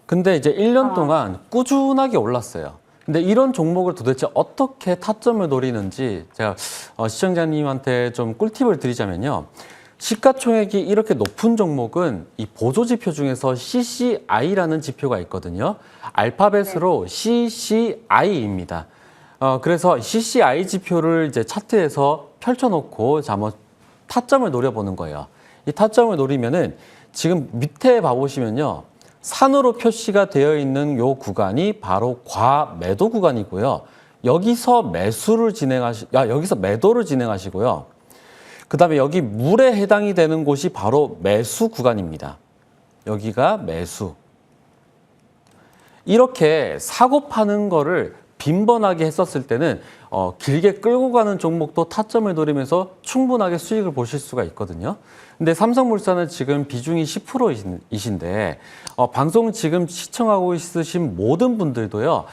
근데 이제 1년 동안 꾸준하게 올랐어요. 근데 이런 종목을 도대체 어떻게 타점을 노리는지 제가 시청자님한테 좀 꿀팁을 드리자면요. 시가총액이 이렇게 높은 종목은 이 보조지표 중에서 CCI라는 지표가 있거든요. 알파벳으로 CCI입니다. 그래서 CCI 지표를 이제 차트에서 펼쳐놓고 자, 한번 타점을 노려보는 거예요. 이 타점을 노리면은 지금 밑에 봐보시면요. 산으로 표시가 되어 있는 요 구간이 바로 과매도 구간이고요. 여기서 여기서 매도를 진행하시고요. 그다음에 여기 물에 해당이 되는 곳이 바로 매수 구간입니다. 여기가 매수. 이렇게 사고 파는 거를 빈번하게 했었을 때는 길게 끌고 가는 종목도 타점을 노리면서 충분하게 수익을 보실 수가 있거든요. 근데 삼성물산은 지금 비중이 10%이신데 방송 지금 시청하고 있으신 모든 분들도요.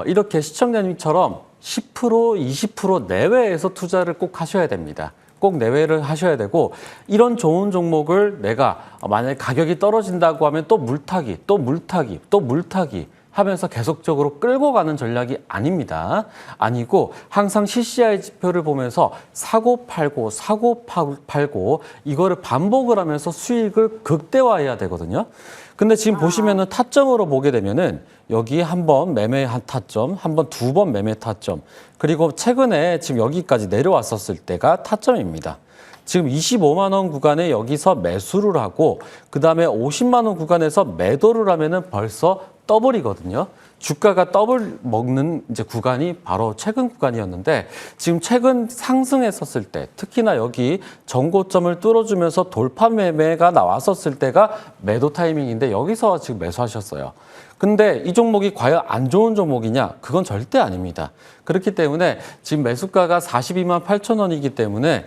이렇게 시청자님처럼 10%, 20% 내외에서 투자를 꼭 하셔야 됩니다. 꼭 내외를 하셔야 되고 이런 좋은 종목을 내가 만약에 가격이 떨어진다고 하면 또 물타기, 또 물타기, 또 물타기 하면서 계속적으로 끌고 가는 전략이 아닙니다. 아니고 항상 CCI 지표를 보면서 사고 팔고 이거를 반복을 하면서 수익을 극대화해야 되거든요. 근데 지금 보시면은 타점으로 보게 되면은 여기 한 번 매매 한 타점, 한 번 두 번 매매 타점, 그리고 최근에 지금 여기까지 내려왔었을 때가 타점입니다. 지금 25만 원 구간에 여기서 매수를 하고 그다음에 50만 원 구간에서 매도를 하면은 벌써 더블이거든요. 주가가 더블 먹는 이제 구간이 바로 최근 구간이었는데 지금 최근 상승했었을 때 특히나 여기 전고점을 뚫어주면서 돌파 매매가 나왔었을 때가 매도 타이밍인데 여기서 지금 매수하셨어요. 근데 이 종목이 과연 안 좋은 종목이냐? 그건 절대 아닙니다. 그렇기 때문에 지금 매수가가 42만 8천 원이기 때문에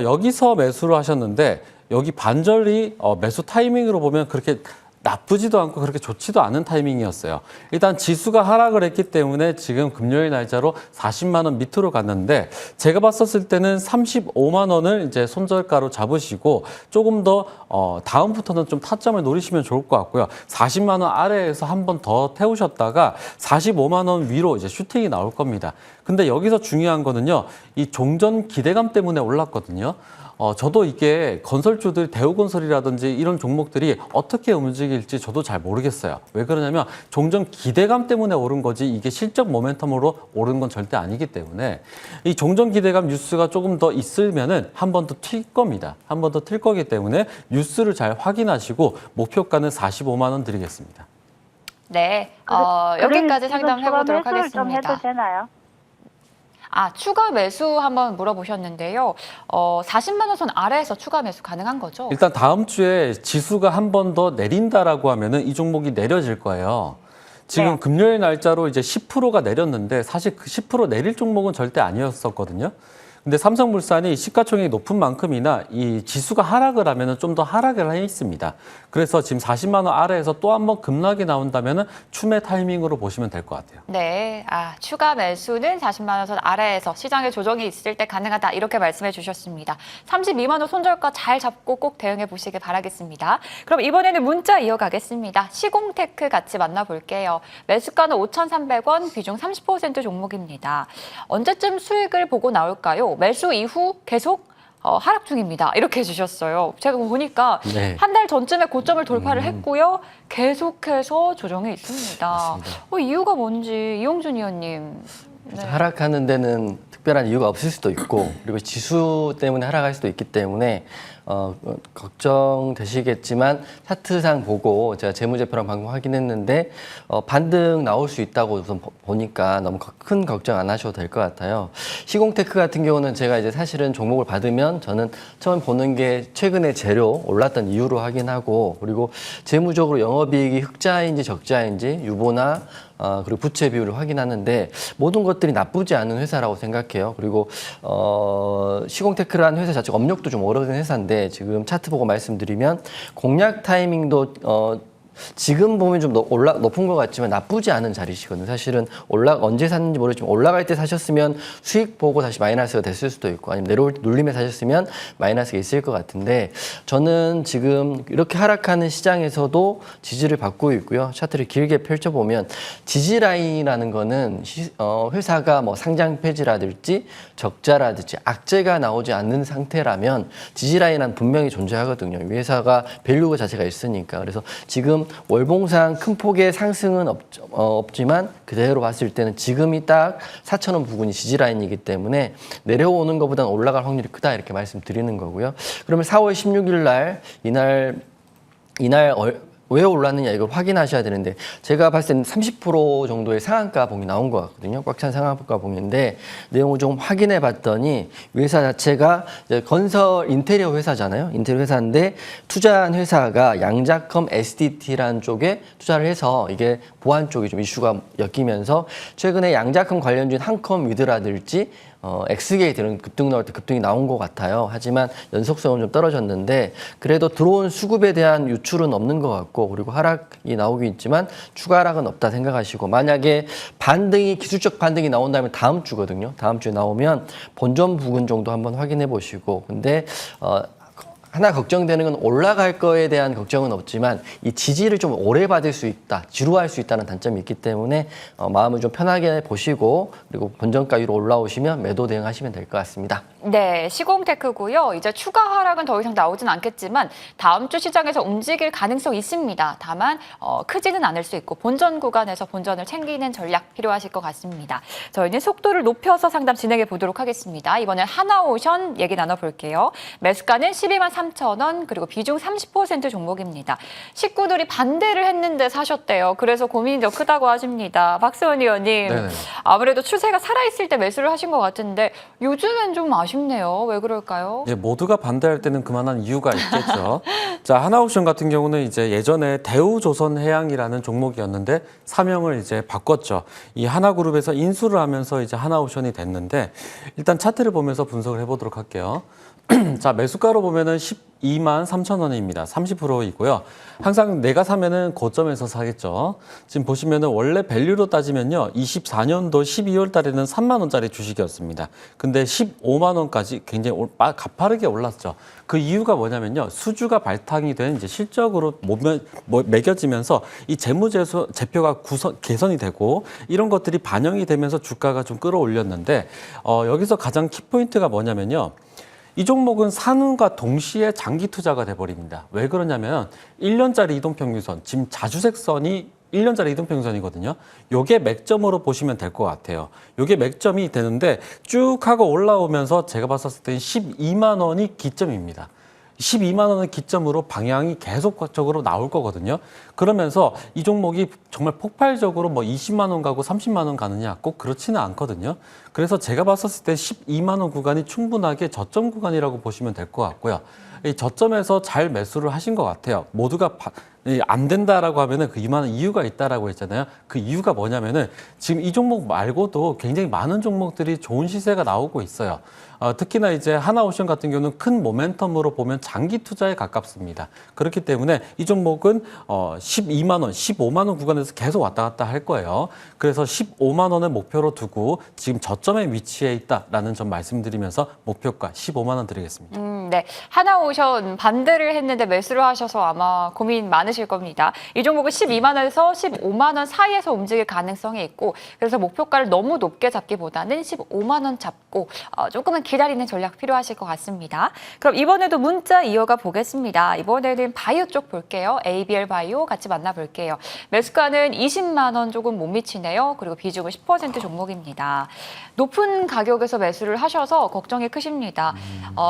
여기서 매수를 하셨는데 여기 반절이 매수 타이밍으로 보면 그렇게 나쁘지도 않고 그렇게 좋지도 않은 타이밍이었어요. 일단 지수가 하락을 했기 때문에 지금 금요일 날짜로 40만 원 밑으로 갔는데 제가 봤었을 때는 35만 원을 이제 손절가로 잡으시고 조금 더 다음부터는 좀 타점을 노리시면 좋을 것 같고요. 40만 원 아래에서 한 번 더 태우셨다가 45만 원 위로 이제 슈팅이 나올 겁니다. 근데 여기서 중요한 거는요. 이 종전 기대감 때문에 올랐거든요. 저도 이게 건설주들 대우건설이라든지 이런 종목들이 어떻게 움직일지 저도 잘 모르겠어요. 왜 그러냐면 종전 기대감 때문에 오른 거지 이게 실적 모멘텀으로 오른 건 절대 아니기 때문에 이 종전 기대감 뉴스가 조금 더 있으면은 한 번 더 튈 겁니다. 한 번 더 튈 거기 때문에 뉴스를 잘 확인하시고 목표가는 45만 원 드리겠습니다. 네, 여기까지 상담해 보도록 좀 하겠습니다. 해도 되나요? 추가 매수 한번 물어보셨는데요. 40만 원 선 아래에서 추가 매수 가능한 거죠? 일단 다음 주에 지수가 한 번 더 내린다라고 하면은 이 종목이 내려질 거예요. 지금 네. 금요일 날짜로 이제 10%가 내렸는데 사실 그 10% 내릴 종목은 절대 아니었었거든요. 근데 삼성물산이 시가총액이 높은 만큼이나 이 지수가 하락을 하면은 좀 더 하락을 해 있습니다. 그래서 지금 40만 원 아래에서 또 한 번 급락이 나온다면은 추매 타이밍으로 보시면 될 것 같아요. 네, 추가 매수는 40만 원 선 아래에서 시장의 조정이 있을 때 가능하다 이렇게 말씀해 주셨습니다. 32만 원 손절가 잘 잡고 꼭 대응해 보시길 바라겠습니다. 그럼 이번에는 문자 이어가겠습니다. 시공테크 같이 만나볼게요. 매수가는 5,300원, 비중 30% 종목입니다. 언제쯤 수익을 보고 나올까요? 매수 이후 계속 하락 중입니다. 이렇게 해주셨어요. 제가 보니까 네. 한 달 전쯤에 고점을 돌파를 했고요. 계속해서 조정이 있습니다. 맞습니다. 이유가 뭔지 이용준 의원님. 네. 하락하는 데는 특별한 이유가 없을 수도 있고 그리고 지수 때문에 하락할 수도 있기 때문에 걱정되시겠지만 차트상 보고 제가 재무제표랑 방금 확인했는데 반등 나올 수 있다고 우선 보니까 너무 큰 걱정 안 하셔도 될 것 같아요. 시공테크 같은 경우는 제가 이제 사실은 종목을 받으면 저는 처음 보는 게 최근에 재료 올랐던 이유로 확인하고 그리고 재무적으로 영업이익이 흑자인지 적자인지 유보나 그리고 부채 비율을 확인하는데 모든 것들이 나쁘지 않은 회사라고 생각해요. 그리고 시공테크라는 회사 자체가 업력도 좀 오래된 회사인데 지금 차트 보고 말씀드리면 공략 타이밍도 지금 보면 좀 높은 것 같지만 나쁘지 않은 자리시거든요. 사실은 언제 샀는지 모르지만 올라갈 때 사셨으면 수익 보고 다시 마이너스가 됐을 수도 있고 아니면 눌림에 사셨으면 마이너스가 있을 것 같은데 저는 지금 이렇게 하락하는 시장에서도 지지를 받고 있고요. 차트를 길게 펼쳐보면 지지 라인이라는 거는 회사가 뭐 상장 폐지라든지 적자라든지 악재가 나오지 않는 상태라면 지지 라인은 분명히 존재하거든요. 이 회사가 밸류 자체가 있으니까. 그래서 지금 월봉상 큰 폭의 상승은 없지만 그대로 봤을 때는 지금이 딱 4,000원 부근이 지지 라인이기 때문에 내려오는 것보다는 올라갈 확률이 크다 이렇게 말씀드리는 거고요. 그러면 4월 16일 날 이날 왜 올랐느냐 이걸 확인하셔야 되는데 제가 봤을 때는 30% 정도의 상한가 봉이 나온 것 같거든요. 꽉 찬 상한가 봉인데 내용을 좀 확인해 봤더니 회사 자체가 이제 건설 인테리어 회사잖아요. 인테리어 회사인데 투자한 회사가 양자컴 SDT라는 쪽에 투자를 해서 이게 보안 쪽이 좀 이슈가 엮이면서 최근에 양자컴 관련주인 한컴 위드라든지 엑스게이트 이런 급등 나올 때 급등이 나온 것 같아요. 하지만 연속성은 좀 떨어졌는데 그래도 들어온 수급에 대한 유출은 없는 것 같고 그리고 하락이 나오긴 있지만 추가 하락은 없다 생각하시고 만약에 기술적 반등이 나온다면 다음 주거든요. 다음 주에 나오면 본전 부근 정도 한번 확인해 보시고 근데 하나 걱정되는 건 올라갈 거에 대한 걱정은 없지만 이 지지를 좀 오래 받을 수 있다, 지루할 수 있다는 단점이 있기 때문에 마음을 좀 편하게 보시고 그리고 본전가 위로 올라오시면 매도 대응하시면 될 것 같습니다. 네, 시공테크고요. 이제 추가 하락은 더 이상 나오진 않겠지만 다음 주 시장에서 움직일 가능성이 있습니다. 다만 크지는 않을 수 있고 본전 구간에서 본전을 챙기는 전략 필요하실 것 같습니다. 저희는 속도를 높여서 상담 진행해 보도록 하겠습니다. 이번엔 하나오션 얘기 나눠볼게요. 매수가는 12만 3,000원, 그리고 비중 30% 종목입니다. 식구들이 반대를 했는데 사셨대요. 그래서 고민이 더 크다고 하십니다. 박수원 의원님, 네네. 아무래도 추세가 살아있을 때 매수를 하신 것 같은데 요즘엔 좀 아쉽네요. 왜 그럴까요? 예, 모두가 반대할 때는 그만한 이유가 있겠죠. 자, 하나옵션 같은 경우는 이제 예전에 대우조선해양이라는 종목이었는데 사명을 이제 바꿨죠. 이 하나그룹에서 인수를 하면서 이제 하나옵션이 됐는데 일단 차트를 보면서 분석을 해보도록 할게요. 자, 매수가로 보면은 12만 3천 원입니다. 30%이고요. 항상 내가 사면은 고점에서 사겠죠. 지금 보시면은 원래 밸류로 따지면요. 24년도 12월 달에는 3만 원짜리 주식이었습니다. 근데 15만 원까지 굉장히 가파르게 올랐죠. 그 이유가 뭐냐면요. 수주가 발탕이 된 이제 실적으로 매겨지면서 이 재무제표가 개선이 되고 이런 것들이 반영이 되면서 주가가 좀 끌어올렸는데 여기서 가장 키포인트가 뭐냐면요. 이 종목은 산후과 동시에 장기 투자가 돼버립니다. 왜 그러냐면 1년짜리 이동평균선, 지금 자주색선이 1년짜리 이동평균선이거든요. 요게 맥점으로 보시면 될 것 같아요. 요게 맥점이 되는데 쭉 하고 올라오면서 제가 봤었을 때 12만 원이 기점입니다. 12만 원을 기점으로 방향이 계속적으로 나올 거거든요. 그러면서 이 종목이 정말 폭발적으로 뭐 20만 원 가고 30만 원 가느냐 꼭 그렇지는 않거든요. 그래서 제가 봤었을 때 12만 원 구간이 충분하게 저점 구간이라고 보시면 될 것 같고요. 이 저점에서 잘 매수를 하신 것 같아요. 모두가 안 된다라고 하면은 그 이만한 이유가 있다라고 했잖아요. 그 이유가 뭐냐면은 지금 이 종목 말고도 굉장히 많은 종목들이 좋은 시세가 나오고 있어요. 특히나 이제 하나옵션 같은 경우는 큰 모멘텀으로 보면 장기 투자에 가깝습니다. 그렇기 때문에 이 종목은 12만 원, 15만 원 구간에서 계속 왔다 갔다 할 거예요. 그래서 15만 원을 목표로 두고 지금 저점에 위치해 있다라는 점 말씀드리면서 목표가 15만 원 드리겠습니다. 네. 하나오션 반대를 했는데 매수를 하셔서 아마 고민 많으실 겁니다. 이 종목은 12만 원에서 15만 원 사이에서 움직일 가능성이 있고 그래서 목표가를 너무 높게 잡기보다는 15만 원 잡고 조금은 기다리는 전략 필요하실 것 같습니다. 그럼 이번에도 문자 이어가 보겠습니다. 이번에는 바이오 쪽 볼게요. ABL 바이오 같이 만나볼게요. 매수가는 20만 원 조금 못 미치네요. 그리고 비중은 10% 종목입니다. 높은 가격에서 매수를 하셔서 걱정이 크십니다.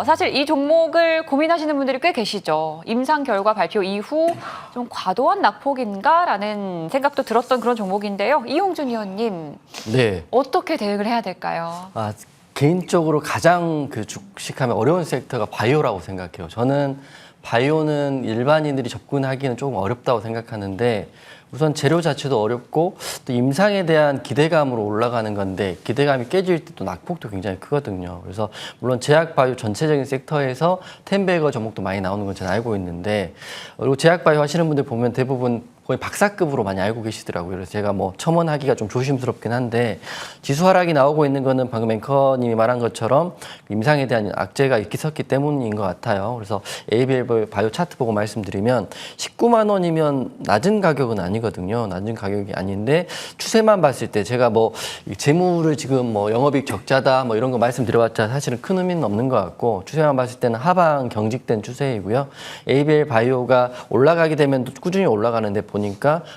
사실 이 종목을 고민하시는 분들이 꽤 계시죠. 임상 결과 발표 이후 좀 과도한 낙폭인가라는 생각도 들었던 그런 종목인데요. 이용준 의원님, 네. 어떻게 대응을 해야 될까요? 개인적으로 가장 그 주식하면 어려운 섹터가 바이오라고 생각해요. 저는 바이오는 일반인들이 접근하기는 조금 어렵다고 생각하는데 우선 재료 자체도 어렵고 또 임상에 대한 기대감으로 올라가는 건데 기대감이 깨질 때 또 낙폭도 굉장히 크거든요. 그래서 물론 제약 바이오 전체적인 섹터에서 텐베거 종목도 많이 나오는 건 저는 알고 있는데 그리고 제약 바이오 하시는 분들 보면 대부분 거의 박사급으로 많이 알고 계시더라고요. 그래서 제가 뭐 첨언하기가 좀 조심스럽긴 한데 지수 하락이 나오고 있는 거는 방금 앵커님이 말한 것처럼 임상에 대한 악재가 있었기 때문인 것 같아요. 그래서 ABL 바이오 차트 보고 말씀드리면 19만 원이면 낮은 가격은 아니거든요. 낮은 가격이 아닌데 추세만 봤을 때 제가 뭐 재무를 지금 뭐 영업이익 적자다 뭐 이런 거 말씀드려봤자 사실은 큰 의미는 없는 것 같고 추세만 봤을 때는 하방 경직된 추세이고요. ABL 바이오가 올라가게 되면 또 꾸준히 올라가는데 보니까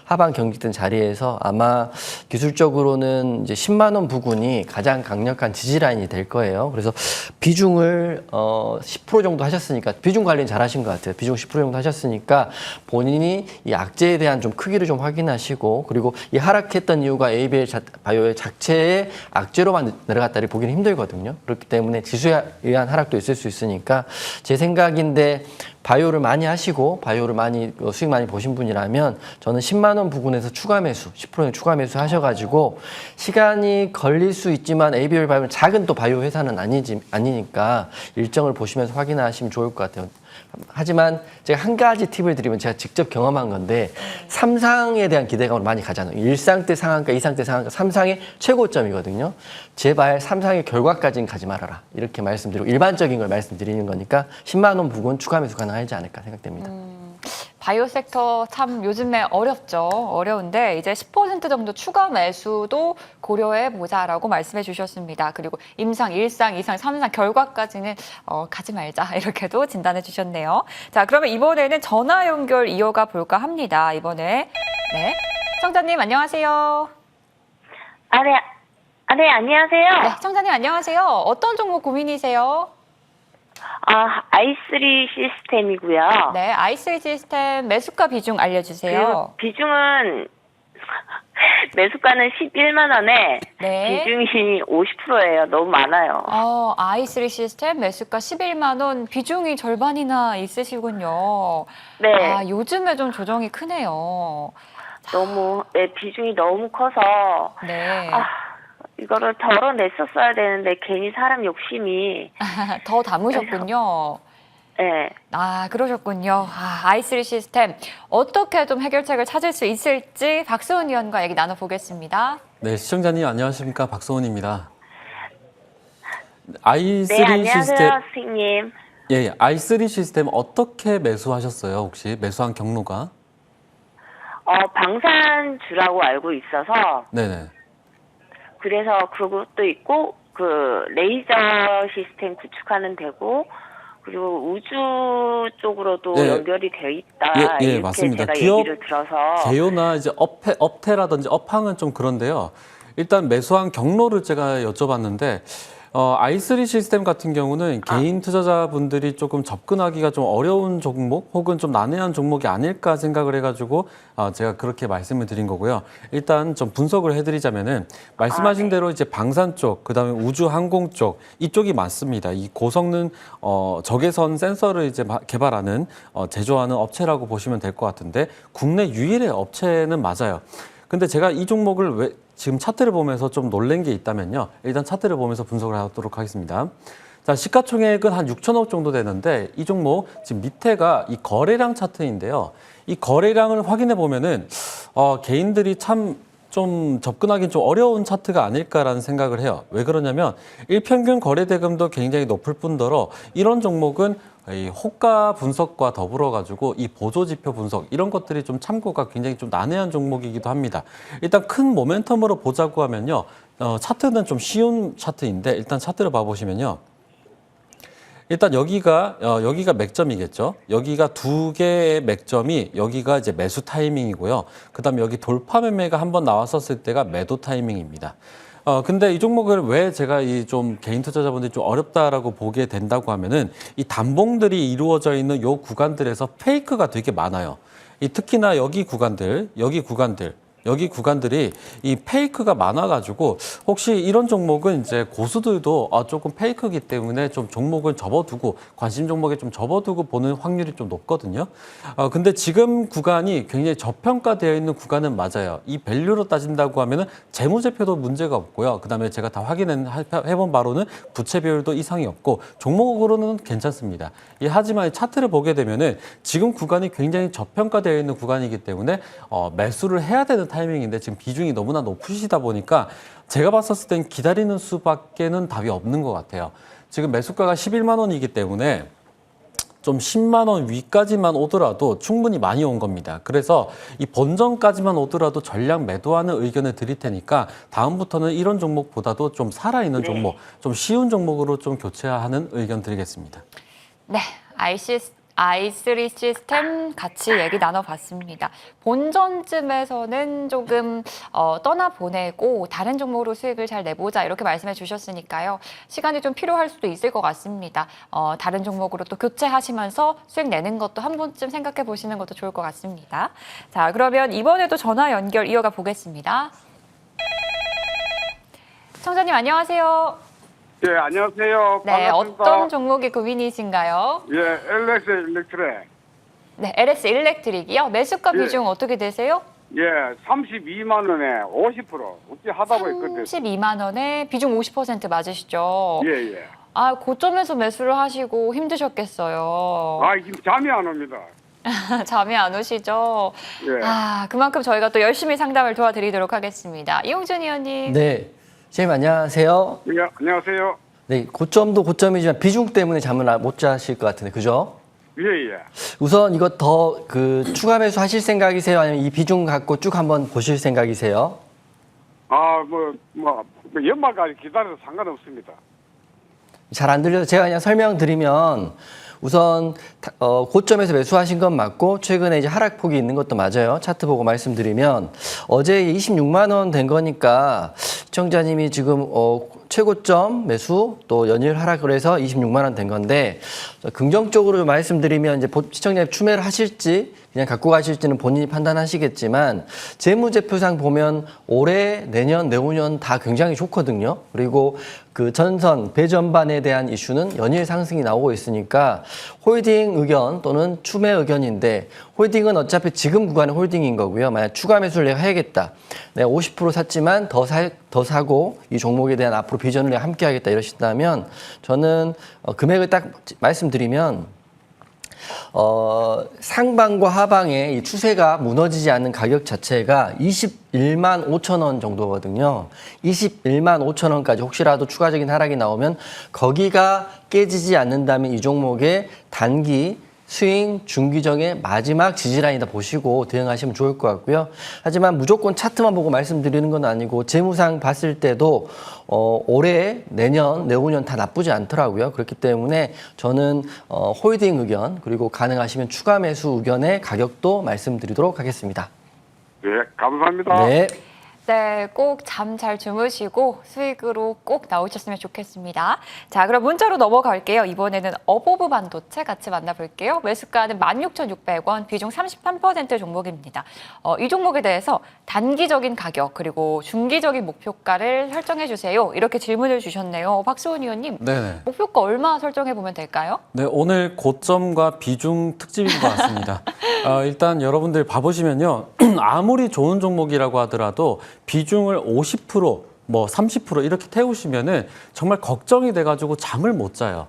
하방 경직된 자리에서 아마 기술적으로는 이제 10만 원 부근이 가장 강력한 지지라인이 될 거예요. 그래서 비중을 10% 정도 하셨으니까 비중 관리는 잘하신 것 같아요. 비중 10% 정도 하셨으니까 본인이 이 악재에 대한 좀 크기를 좀 확인하시고 그리고 이 하락했던 이유가 ABL 바이오의 자체의 악재로만 내려갔다를 보기는 힘들거든요. 그렇기 때문에 지수에 의한 하락도 있을 수 있으니까 제 생각인데 바이오를 많이 하시고 바이오를 많이 수익 많이 보신 분이라면 저는 10만 원 부근에서 추가 매수 10% 추가 매수 하셔가지고 시간이 걸릴 수 있지만 ABL 바이오는 작은 또 바이오 회사는 아니니까 일정을 보시면서 확인하시면 좋을 것 같아요. 하지만 제가 한 가지 팁을 드리면 제가 직접 경험한 건데 삼상에 대한 기대감으로 많이 가잖아요. 1상대 상한가, 2상대 상한가, 3상의 최고점이거든요. 제발 3상의 결과까지는 가지 말아라. 이렇게 말씀드리고 일반적인 걸 말씀드리는 거니까 10만 원 부근 추가 매수 가능하지 않을까 생각됩니다. 바이오 섹터 참 요즘에 어렵죠. 어려운데 이제 10% 정도 추가 매수도 고려해 보자라고 말씀해 주셨습니다. 그리고 임상 1상, 2상, 3상 결과까지는 가지 말자 이렇게도 진단해 주셨네요. 자, 그러면 이번에는 전화 연결 이어가 볼까 합니다. 이번에 네, 청자님 안녕하세요. 네, 안녕하세요. 네, 청자님 안녕하세요. 어떤 종목 고민이세요? i3 시스템이고요. 네, i3 시스템 매수가 비중 알려주세요. 그 비중은 매수가는 11만 원에 네. 비중이 50%예요. 너무 많아요. i3 시스템 매수가 11만 원, 비중이 절반이나 있으시군요. 네. 요즘에 좀 조정이 크네요. 너무 비중이 너무 커서 네. 이거를 덜어냈었어야 되는데 괜히 사람 욕심이 더 담으셨군요. 네. 그러셨군요. i3 시스템 어떻게 좀 해결책을 찾을 수 있을지 박수훈 의원과 얘기 나눠보겠습니다. 네, 시청자님 안녕하십니까? 박소은입니다. i3 네, 안녕하세요, 시스템 선생님. 예, i3 시스템 어떻게 매수하셨어요? 혹시 매수한 경로가? 방산주라고 알고 있어서 네네. 그래서 그것도 있고 그 레이저 시스템 구축하는 데고 그리고 우주 쪽으로도 예. 연결이 되어 있다. 예, 이렇게 맞습니다. 제가 기업 얘기를 들어서 개요나 이제 업태라든지 업황은 좀 그런데요. 일단 매수한 경로를 제가 여쭤봤는데 i3 시스템 같은 경우는 개인 투자자분들이 조금 접근하기가 좀 어려운 종목 혹은 좀 난해한 종목이 아닐까 생각을 해가지고 제가 그렇게 말씀을 드린 거고요. 일단 좀 분석을 해드리자면은 말씀하신 네. 대로 이제 방산 쪽, 그다음에 우주 항공 쪽 이쪽이 많습니다. 이 고성능 적외선 센서를 이제 개발하는 제조하는 업체라고 보시면 될 것 같은데 국내 유일의 업체는 맞아요. 근데 제가 이 종목을 왜 지금 차트를 보면서 좀 놀란 게 있다면요. 일단 차트를 보면서 분석을 하도록 하겠습니다. 자, 시가총액은 한 6천억 정도 되는데 이 종목 지금 밑에가 이 거래량 차트인데요. 이 거래량을 확인해 보면은 개인들이 참 좀 접근하기 좀 어려운 차트가 아닐까라는 생각을 해요. 왜 그러냐면 일평균 거래 대금도 굉장히 높을 뿐더러 이런 종목은 이 호가 분석과 더불어 가지고 이 보조 지표 분석 이런 것들이 좀 참고가 굉장히 좀 난해한 종목이기도 합니다. 일단 큰 모멘텀으로 보자고 하면요. 차트는 좀 쉬운 차트인데 일단 차트를 봐보시면요. 일단 여기가 맥점이겠죠. 여기가 두 개의 맥점이 여기가 이제 매수 타이밍이고요. 그다음에 여기 돌파 매매가 한번 나왔었을 때가 매도 타이밍입니다. 근데 이 종목을 왜 제가 이 좀 개인 투자자분들이 좀 어렵다라고 보게 된다고 하면은 이 단봉들이 이루어져 있는 요 구간들에서 페이크가 되게 많아요. 특히나 여기 구간들이 이 페이크가 많아가지고 혹시 이런 종목은 이제 고수들도 조금 페이크이기 때문에 좀 종목을 접어두고 관심 종목에 좀 접어두고 보는 확률이 좀 높거든요. 근데 지금 구간이 굉장히 저평가되어 있는 구간은 맞아요. 이 밸류로 따진다고 하면은 재무제표도 문제가 없고요. 그다음에 제가 다 해본 바로는 부채 비율도 이상이 없고 종목으로는 괜찮습니다. 하지만 차트를 보게 되면은 지금 구간이 굉장히 저평가되어 있는 구간이기 때문에 매수를 해야 되는 타이밍인데 지금 비중이 너무나 높으시다 보니까 제가 봤었을 땐 기다리는 수밖에는 답이 없는 것 같아요. 지금 매수가가 11만 원이기 때문에 좀 10만 원 위까지만 오더라도 충분히 많이 온 겁니다. 그래서 이 본전까지만 오더라도 전량 매도하는 의견을 드릴 테니까 다음부터는 이런 종목보다도 좀 살아있는 종목, 좀 쉬운 종목으로 좀 교체하는 의견 드리겠습니다. 네, i3 시스템 같이 얘기 나눠봤습니다. 본전쯤에서는 조금 떠나보내고 다른 종목으로 수익을 잘 내보자 이렇게 말씀해 주셨으니까요. 시간이 좀 필요할 수도 있을 것 같습니다. 다른 종목으로 또 교체하시면서 수익 내는 것도 한 번쯤 생각해 보시는 것도 좋을 것 같습니다. 자, 그러면 이번에도 전화 연결 이어가 보겠습니다. 청자님 안녕하세요. 예, 안녕하세요. 네, 반갑습니다. 어떤 종목이 고민이신가요? 예, LS 일렉트릭. 네, LS 일렉트릭이요. 매수가 예. 비중 어떻게 되세요? 예, 32만 원에 50%. 어찌 하다 보니까 32만 원에 비중 50% 맞으시죠? 예, 예. 고점에서 매수를 하시고 힘드셨겠어요. 지금 잠이 안 옵니다. 잠이 안 오시죠? 예. 그만큼 저희가 또 열심히 상담을 도와드리도록 하겠습니다. 이용준 의원님. 네. 선생님 안녕하세요. 예, 안녕하세요. 네, 고점도 고점이지만 비중 때문에 잠을 못 자실 것 같은데 그죠? 예, 예. 우선 이거 더 추가 매수 하실 생각이세요? 아니면 이 비중 갖고 쭉 한번 보실 생각이세요? 연말까지 기다려도 상관없습니다. 잘 안 들려서 제가 그냥 설명드리면 우선 고점에서 매수하신 건 맞고 최근에 이제 하락폭이 있는 것도 맞아요. 차트 보고 말씀드리면 어제 26만 원 된 거니까 시청자님이 지금 최고점 매수 또 연일 하락을 해서 26만 원 된 건데 긍정적으로 말씀드리면 이제 시청자님 추매를 하실지 그냥 갖고 가실지는 본인이 판단하시겠지만 재무제표상 보면 올해, 내년, 내후년 다 굉장히 좋거든요. 그리고 그 전선, 배전반에 대한 이슈는 연일 상승이 나오고 있으니까 홀딩 의견 또는 추매 의견인데 홀딩은 어차피 지금 구간의 홀딩인 거고요. 만약 추가 매수를 내가 해야겠다. 내가 50% 샀지만 더 사고 이 종목에 대한 앞으로 비전을 내가 함께 하겠다 이러신다면 저는 금액을 딱 말씀드리면 상방과 하방의 이 추세가 무너지지 않는 가격 자체가 21만 5천 원 정도거든요. 21만 5천 원까지 혹시라도 추가적인 하락이 나오면 거기가 깨지지 않는다면 이 종목의 단기 스윙 중기적의 마지막 지지라인이다 보시고 대응하시면 좋을 것 같고요. 하지만 무조건 차트만 보고 말씀드리는 건 아니고 재무상 봤을 때도 올해, 내년, 내후년 다 나쁘지 않더라고요. 그렇기 때문에 저는 홀딩 의견 그리고 가능하시면 추가 매수 의견의 가격도 말씀드리도록 하겠습니다. 네, 감사합니다. 네. 네, 꼭 잠 잘 주무시고 수익으로 꼭 나오셨으면 좋겠습니다. 자, 그럼 문자로 넘어갈게요. 이번에는 어보브 반도체 같이 만나볼게요. 매수가는 16,600원, 비중 33% 종목입니다. 이 종목에 대해서 단기적인 가격 그리고 중기적인 목표가를 설정해 주세요. 이렇게 질문을 주셨네요. 박수원 의원님, 네네. 목표가 얼마 설정해 보면 될까요? 네, 오늘 고점과 비중 특집인 것 같습니다. 일단 여러분들 봐보시면요. 아무리 좋은 종목이라고 하더라도 비중을 50%, 뭐 30% 이렇게 태우시면은 정말 걱정이 돼가지고 잠을 못 자요.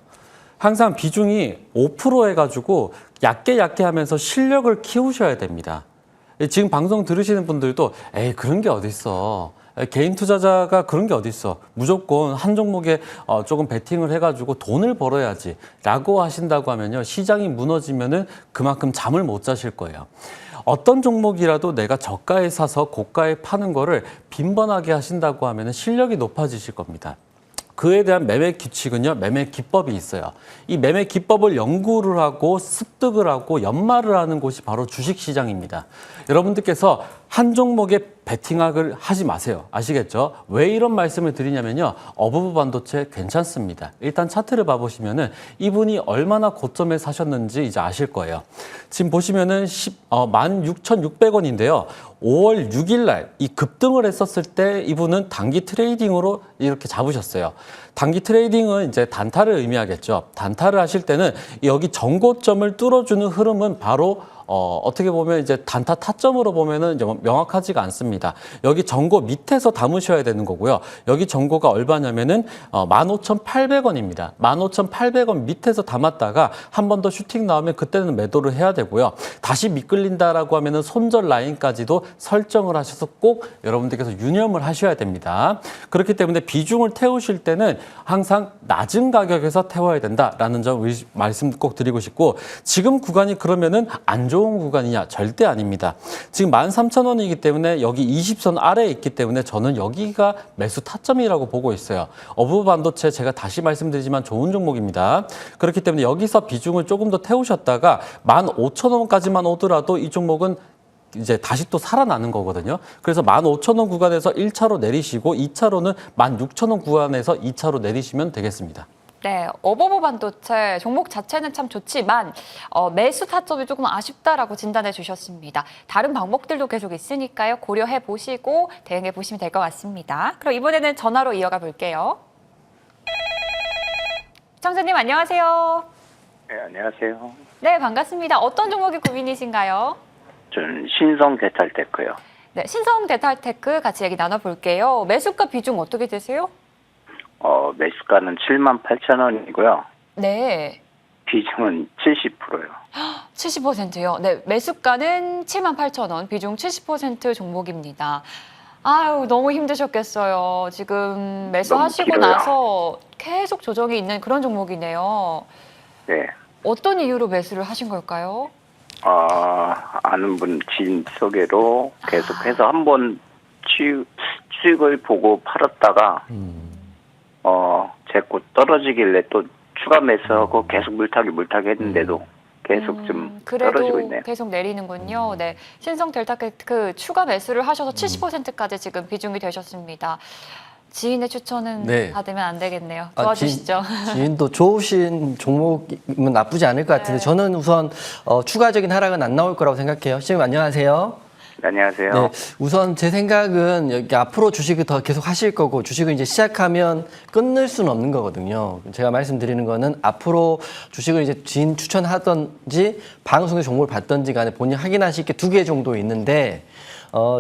항상 비중이 5% 해가지고 얕게 하면서 실력을 키우셔야 됩니다. 지금 방송 들으시는 분들도 에이 그런 게 어딨어. 개인 투자자가 그런 게 어딨어. 무조건 한 종목에 조금 베팅을 해가지고 돈을 벌어야지 라고 하신다고 하면요. 시장이 무너지면은 그만큼 잠을 못 자실 거예요. 어떤 종목이라도 내가 저가에 사서 고가에 파는 거를 빈번하게 하신다고 하면은 실력이 높아지실 겁니다. 그에 대한 매매 규칙은요, 매매 기법이 있어요. 이 매매 기법을 연구를 하고 습득을 하고 연마를 하는 곳이 바로 주식시장입니다. 여러분들께서 한 종목에 베팅을 하지 마세요. 아시겠죠? 왜 이런 말씀을 드리냐면요. 어부부 반도체 괜찮습니다. 일단 차트를 봐보시면은 이분이 얼마나 고점에 사셨는지 이제 아실 거예요. 지금 보시면은 16,600원인데요. 5월 6일 날 이 급등을 했었을 때 이분은 단기 트레이딩으로 이렇게 잡으셨어요. 단기 트레이딩은 이제 단타를 의미하겠죠. 단타를 하실 때는 여기 전고점을 뚫어주는 흐름은 바로 어떻게 보면 이제 단타 타점으로 보면은 이제 명확하지가 않습니다. 여기 전고 밑에서 담으셔야 되는 거고요. 여기 전고가 얼마냐면은 15,800원입니다. 15,800원 밑에서 담았다가 한 번 더 슈팅 나오면 그때는 매도를 해야 되고요. 다시 미끌린다라고 하면은 손절 라인까지도 설정을 하셔서 꼭 여러분들께서 유념을 하셔야 됩니다. 그렇기 때문에 비중을 태우실 때는 항상 낮은 가격에서 태워야 된다라는 점 말씀 꼭 드리고 싶고 지금 구간이 그러면은 안 좋은 구간이냐? 절대 아닙니다. 지금 13,000원이기 때문에 여기 20선 아래에 있기 때문에 저는 여기가 매수 타점이라고 보고 있어요. 어부부 반도체 제가 다시 말씀드리지만 좋은 종목입니다. 그렇기 때문에 여기서 비중을 조금 더 태우셨다가 15,000원까지만 오더라도 이 종목은 이제 다시 또 살아나는 거거든요. 그래서 15,000원 구간에서 1차로 내리시고 2차로는 16,000원 구간에서 2차로 내리시면 되겠습니다. 네, 어버버 반도체 종목 자체는 참 좋지만 매수 타점이 조금 아쉽다라고 진단해 주셨습니다. 다른 방법들도 계속 있으니까요. 고려해 보시고 대응해 보시면 될 것 같습니다. 그럼 이번에는 전화로 이어가 볼게요. 시청자님 안녕하세요. 네, 안녕하세요. 네, 반갑습니다. 어떤 종목이 고민이신가요? 저는 신성 데탈테크요. 네, 신성 데탈테크 같이 얘기 나눠볼게요. 매수가 비중 어떻게 되세요? 매수가는 78,000원이고요. 네. 비중은 70%요. 70%요. 네, 매수가는 78,000원, 비중 70% 종목입니다. 아유, 너무 힘드셨겠어요. 지금 매수하시고 너무 길어요. 나서 계속 조정이 있는 그런 종목이네요. 네. 어떤 이유로 매수를 하신 걸까요? 아는 분 지인 소개로 계속해서 한번 수익을 보고 팔았다가 재고 떨어지길래 또 추가 매수하고 계속 물타기 했는데도 계속 좀 떨어지고 그래도 있네요. 계속 내리는군요. 네, 신성 델타테크 추가 매수를 하셔서 70%까지 지금 비중이 되셨습니다. 지인의 추천은 네. 받으면 안 되겠네요. 도와주시죠. 지인도 좋으신 종목이면 나쁘지 않을 것 같은데 네. 저는 우선 추가적인 하락은 안 나올 거라고 생각해요. 시장님 안녕하세요. 안녕하세요. 네, 우선 제 생각은 여기 앞으로 주식을 더 계속 하실 거고 주식을 이제 시작하면 끊을 수는 없는 거거든요. 제가 말씀드리는 거는 앞으로 주식을 이제 지인 추천하든지 방송에서 정보를 받든지 간에 본인이 확인하실 게 2개 정도 있는데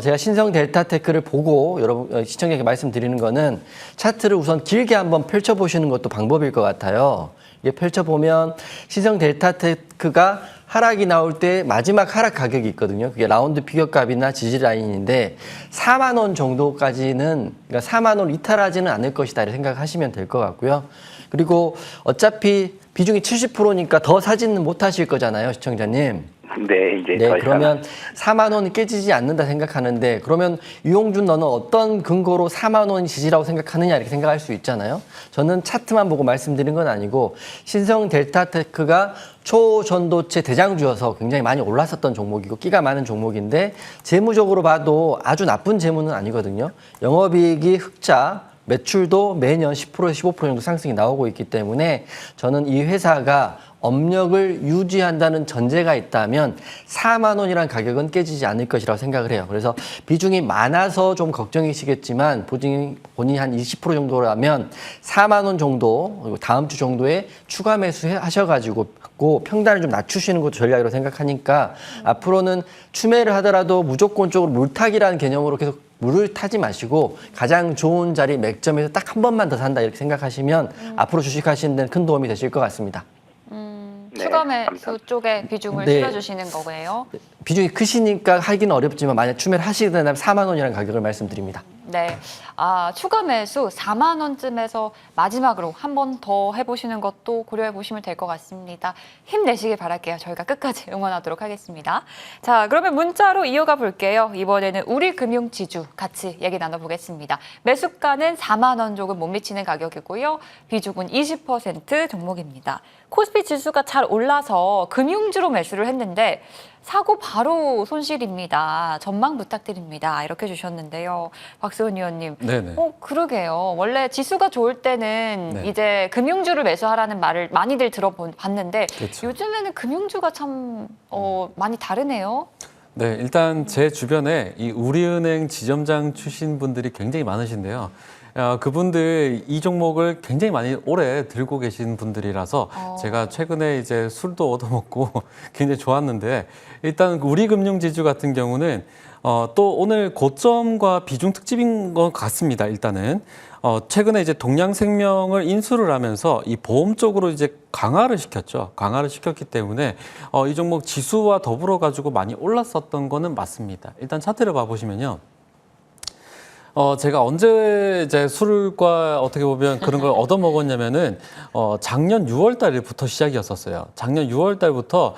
제가 신성 델타테크를 보고 여러분 시청자에게 말씀드리는 거는 차트를 우선 길게 한번 펼쳐보시는 것도 방법일 것 같아요. 이게 펼쳐보면 신성 델타테크가 하락이 나올 때 마지막 하락 가격이 있거든요. 그게 라운드 피겨값이나 지지 라인인데 4만 원 정도까지는 그러니까 4만 원 이탈하지는 않을 것이다 이렇게 생각하시면 될 것 같고요. 그리고 어차피 비중이 70%니까 더 사지는 못하실 거잖아요, 시청자님. 네, 이제 네, 더 이상 그러면 4만 원이 깨지지 않는다 생각하는데 그러면 유용준 너는 어떤 근거로 4만 원이 지지라고 생각하느냐 이렇게 생각할 수 있잖아요. 저는 차트만 보고 말씀드린 건 아니고 신성 델타테크가 초전도체 대장주여서 굉장히 많이 올랐었던 종목이고 끼가 많은 종목인데 재무적으로 봐도 아주 나쁜 재무는 아니거든요. 영업이익이 흑자, 매출도 매년 10%에서 15% 정도 상승이 나오고 있기 때문에 저는 이 회사가 업력을 유지한다는 전제가 있다면 4만 원이라는 가격은 깨지지 않을 것이라고 생각을 해요. 그래서 비중이 많아서 좀 걱정이시겠지만 본인이 한 20% 정도라면 4만 원 정도 그리고 다음 주 정도에 추가 매수하셔가지고 평단을 좀 낮추시는 것도 전략이라고 생각하니까 앞으로는 추매를 하더라도 무조건적으로 물타기라는 개념으로 계속 물을 타지 마시고 가장 좋은 자리 맥점에서 딱 한 번만 더 산다 이렇게 생각하시면 앞으로 주식하시는 데는 큰 도움이 되실 것 같습니다. 추가 매수 감사합니다. 쪽에 비중을 네. 실어주시는 거고요. 비중이 크시니까 하기는 어렵지만 만약 추매를 하시게 된다면 4만 원이라는 가격을 말씀드립니다. 네, 추가 매수 4만 원쯤에서 마지막으로 한 번 더 해보시는 것도 고려해 보시면 될 것 같습니다. 힘내시길 바랄게요. 저희가 끝까지 응원하도록 하겠습니다. 자, 그러면 문자로 이어가 볼게요. 이번에는 우리금융지주 같이 얘기 나눠보겠습니다. 매수가는 4만 원 조금 못 미치는 가격이고요. 비중은 20% 종목입니다. 코스피 지수가 잘 올라서 금융주로 매수를 했는데 사고 바로 손실입니다. 전망 부탁드립니다. 이렇게 주셨는데요. 박수훈 의원님. 네네. 그러게요. 원래 지수가 좋을 때는 네. 이제 금융주를 매수하라는 말을 많이들 들어봤는데 그렇죠. 요즘에는 금융주가 참 많이 다르네요. 네, 일단 제 주변에 이 우리은행 지점장 출신 분들이 굉장히 많으신데요. 그분들 이 종목을 굉장히 많이 오래 들고 계신 분들이라서 제가 최근에 이제 술도 얻어먹고 굉장히 좋았는데 일단 우리금융지주 같은 경우는 또 오늘 고점과 비중 특집인 것 같습니다. 일단은 최근에 이제 동양생명을 인수를 하면서 이 보험 쪽으로 이제 강화를 시켰죠. 강화를 시켰기 때문에 이 종목 지수와 더불어 가지고 많이 올랐었던 거는 맞습니다. 일단 차트를 봐보시면요. 제가 언제 이제 술과 어떻게 보면 그런 걸 얻어 먹었냐면은, 작년 6월 달부터 시작이었었어요. 작년 6월 달부터,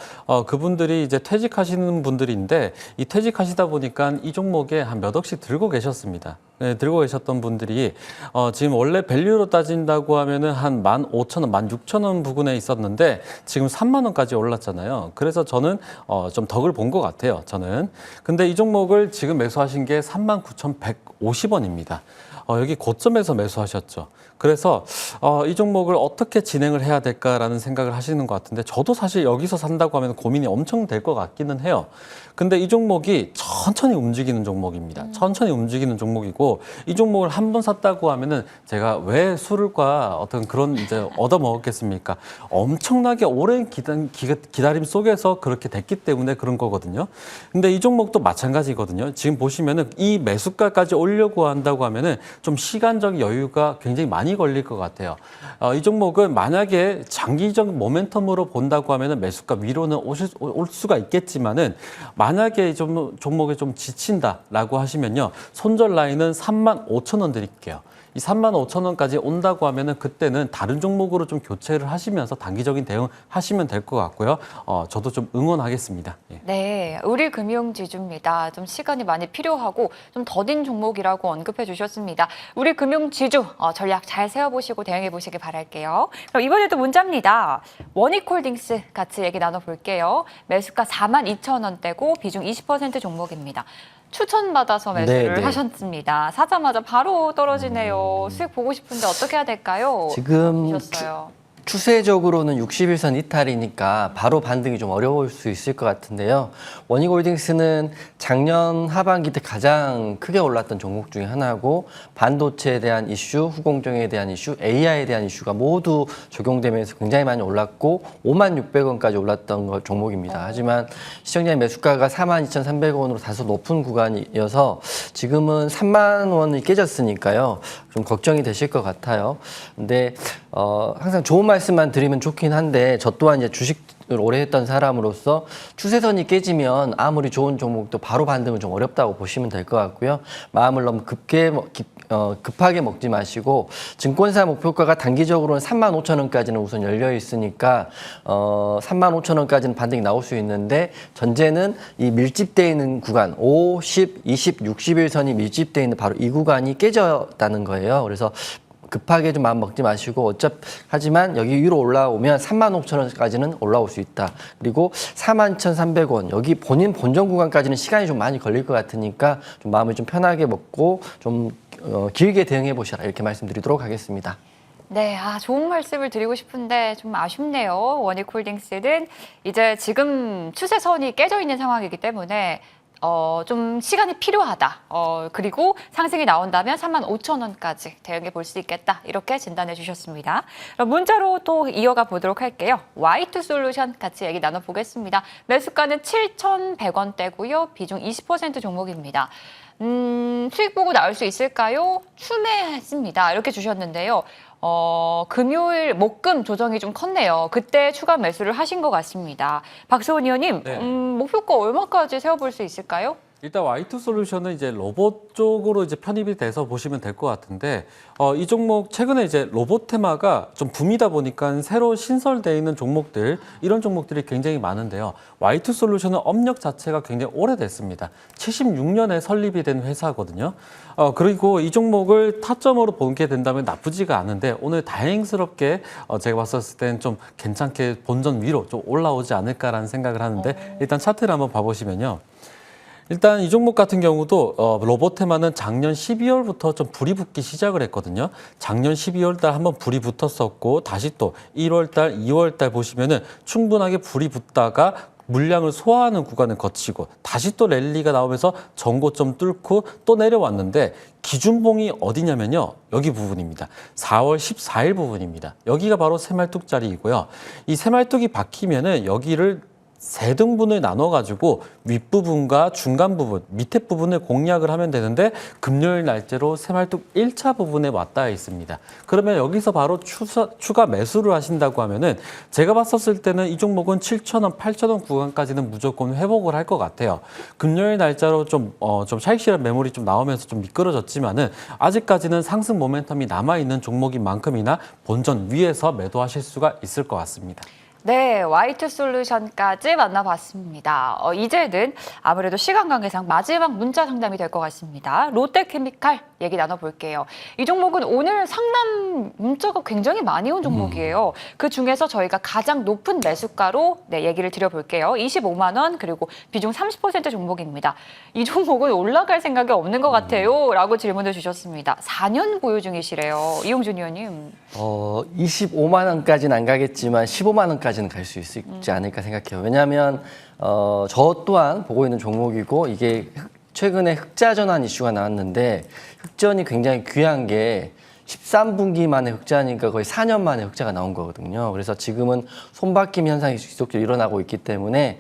그분들이 이제 퇴직하시는 분들인데, 이 퇴직하시다 보니까 이 종목에 한 몇 억씩 들고 계셨습니다. 네, 들고 계셨던 분들이, 지금 원래 밸류로 따진다고 하면은 한 15,000원, 16,000원 부근에 있었는데, 지금 3만원까지 올랐잖아요. 그래서 저는, 좀 덕을 본 것 같아요. 저는. 근데 이 종목을 지금 매수하신 게 39,150원입니다. 여기 고점에서 매수하셨죠. 그래서 이 종목을 어떻게 진행을 해야 될까라는 생각을 하시는 것 같은데 저도 사실 여기서 산다고 하면 고민이 엄청 될 것 같기는 해요. 근데 이 종목이 천천히 움직이는 종목입니다. 천천히 움직이는 종목이고 이 종목을 한 번 샀다고 하면은 제가 왜 술과 어떤 그런 이제 얻어 먹었겠습니까? 엄청나게 오랜 기다림 속에서 그렇게 됐기 때문에 그런 거거든요. 근데 이 종목도 마찬가지거든요. 지금 보시면은 이 매수가까지 오려고 한다고 하면은 좀 시간적 여유가 굉장히 많이 걸릴 것 같아요. 이 종목은 만약에 장기적 모멘텀으로 본다고 하면은 매수가 위로는 올 수가 있겠지만은 만약에 좀 종목에 좀 지친다라고 하시면요. 손절 라인은 35,000원 드릴게요. 이 35,000원까지 온다고 하면은 그때는 다른 종목으로 좀 교체를 하시면서 단기적인 대응하시면 될 것 같고요. 저도 좀 응원하겠습니다. 예. 네, 우리금융지주입니다. 좀 시간이 많이 필요하고 좀 더딘 종목이라고 언급해 주셨습니다. 우리금융지주 전략 잘 세워보시고 대응해 보시기 바랄게요. 그럼 이번에도 문자입니다. 원익홀딩스 같이 얘기 나눠볼게요. 매수가 42,000원대고 비중 20% 종목입니다. 추천받아서 매수를 네. 하셨습니다. 사자마자 바로 떨어지네요. 수익 보고 싶은데 어떻게 해야 될까요? 지금 하셨어요. 추세적으로는 61선 이탈이니까 바로 반등이 좀 어려울 수 있을 것 같은데요. 원익홀딩스는 작년 하반기 때 가장 크게 올랐던 종목 중에 하나고 반도체에 대한 이슈, 후공정에 대한 이슈, AI에 대한 이슈가 모두 적용되면서 굉장히 많이 올랐고 56,600원까지 올랐던 종목입니다. 하지만 시청자의 매수가가 42,300원으로 다소 높은 구간이어서 지금은 3만 원이 깨졌으니까요. 좀 걱정이 되실 것 같아요. 근데 항상 좋은 말씀만 드리면 좋긴 한데 저 또한 이제 주식을 오래 했던 사람으로서 추세선이 깨지면 아무리 좋은 종목도 바로 반등은 좀 어렵다고 보시면 될 것 같고요. 마음을 너무 급하게 먹지 마시고 증권사 목표가가 단기적으로는 35,000원까지는 우선 열려 있으니까 35,000원까지는 반등이 나올 수 있는데 전제는 이 밀집되어 있는 구간 5, 10, 20, 61선이 밀집되어 있는 바로 이 구간이 깨졌다는 거예요. 그래서 급하게 좀 마음 먹지 마시고 하지만 여기 위로 올라오면 35,000원까지는 올라올 수 있다. 그리고 42,300원 여기 본인 본전 구간까지는 시간이 좀 많이 걸릴 것 같으니까 좀 마음을 좀 편하게 먹고 좀 길게 대응해 보시라 이렇게 말씀드리도록 하겠습니다. 네, 좋은 말씀을 드리고 싶은데 좀 아쉽네요. 원익홀딩스는 이제 지금 추세선이 깨져 있는 상황이기 때문에 좀 시간이 필요하다. 그리고 상승이 나온다면 35,000원까지 대응해 볼 수 있겠다. 이렇게 진단해 주셨습니다. 그럼 문자로 또 이어가 보도록 할게요. Y2솔루션 같이 얘기 나눠보겠습니다. 매수가는 7,100원대고요. 비중 20% 종목입니다. 수익 보고 나올 수 있을까요? 추매했습니다. 이렇게 주셨는데요. 금요일, 목금 조정이 좀 컸네요. 그때 추가 매수를 하신 것 같습니다. 박수원 의원님, 네. 목표가 얼마까지 세워볼 수 있을까요? 일단 Y2솔루션은 이제 로봇 쪽으로 이제 편입이 돼서 보시면 될 것 같은데 이 종목 최근에 이제 로봇 테마가 좀 붐이다 보니까 새로 신설되어 있는 종목들 이런 종목들이 굉장히 많은데요. Y2솔루션은 업력 자체가 굉장히 오래됐습니다. 76년에 설립이 된 회사거든요. 그리고 이 종목을 타점으로 보게 된다면 나쁘지가 않은데 오늘 다행스럽게 제가 봤었을 땐 좀 괜찮게 본전 위로 좀 올라오지 않을까라는 생각을 하는데 일단 차트를 한번 봐보시면요. 일단 이 종목 같은 경우도 로봇 테마는 작년 12월부터 좀 불이 붙기 시작을 했거든요. 작년 12월 달 한번 불이 붙었었고 다시 또 1월 달, 2월 달 보시면은 충분하게 불이 붙다가 물량을 소화하는 구간을 거치고 다시 또 랠리가 나오면서 전고점 뚫고 또 내려왔는데 기준봉이 어디냐면요. 여기 부분입니다. 4월 14일 부분입니다. 여기가 바로 새말뚝자리이고요. 이 새말뚝이 박히면은 여기를 세 등분을 나눠가지고 윗부분과 중간 부분, 밑에 부분을 공략을 하면 되는데 금요일 날짜로 새말뚝 1차 부분에 왔다 있습니다. 그러면 여기서 바로 추가 매수를 하신다고 하면은 제가 봤었을 때는 이 종목은 7,000원, 8,000원 구간까지는 무조건 회복을 할 것 같아요. 금요일 날짜로 좀 샤익실한 매물이 좀 나오면서 좀 미끄러졌지만은 아직까지는 상승 모멘텀이 남아있는 종목인 만큼이나 본전 위에서 매도하실 수가 있을 것 같습니다. 네, Y2솔루션까지 만나봤습니다. 이제는 아무래도 시간 관계상 마지막 문자 상담이 될 것 같습니다. 롯데케미칼 얘기 나눠볼게요. 이 종목은 오늘 상담 문자가 굉장히 많이 온 종목이에요. 그 중에서 저희가 가장 높은 매수가로 얘기를 드려볼게요. 25만 원 그리고 비중 30% 종목입니다. 이 종목은 올라갈 생각이 없는 것 같아요. 라고 질문을 주셨습니다. 4년 보유 중이시래요. 이용준 의원님. 25만 원까지는 안 가겠지만 15만 원까지는 갈 수 있지 않을까 생각해요. 왜냐하면 저 또한 보고 있는 종목이고 이게 최근에 흑자 전환 이슈가 나왔는데 흑전이 굉장히 귀한 게 13분기 만에 흑자니까 거의 4년 만에 흑자가 나온 거거든요. 그래서 지금은 손바뀜 현상이 지속적으로 일어나고 있기 때문에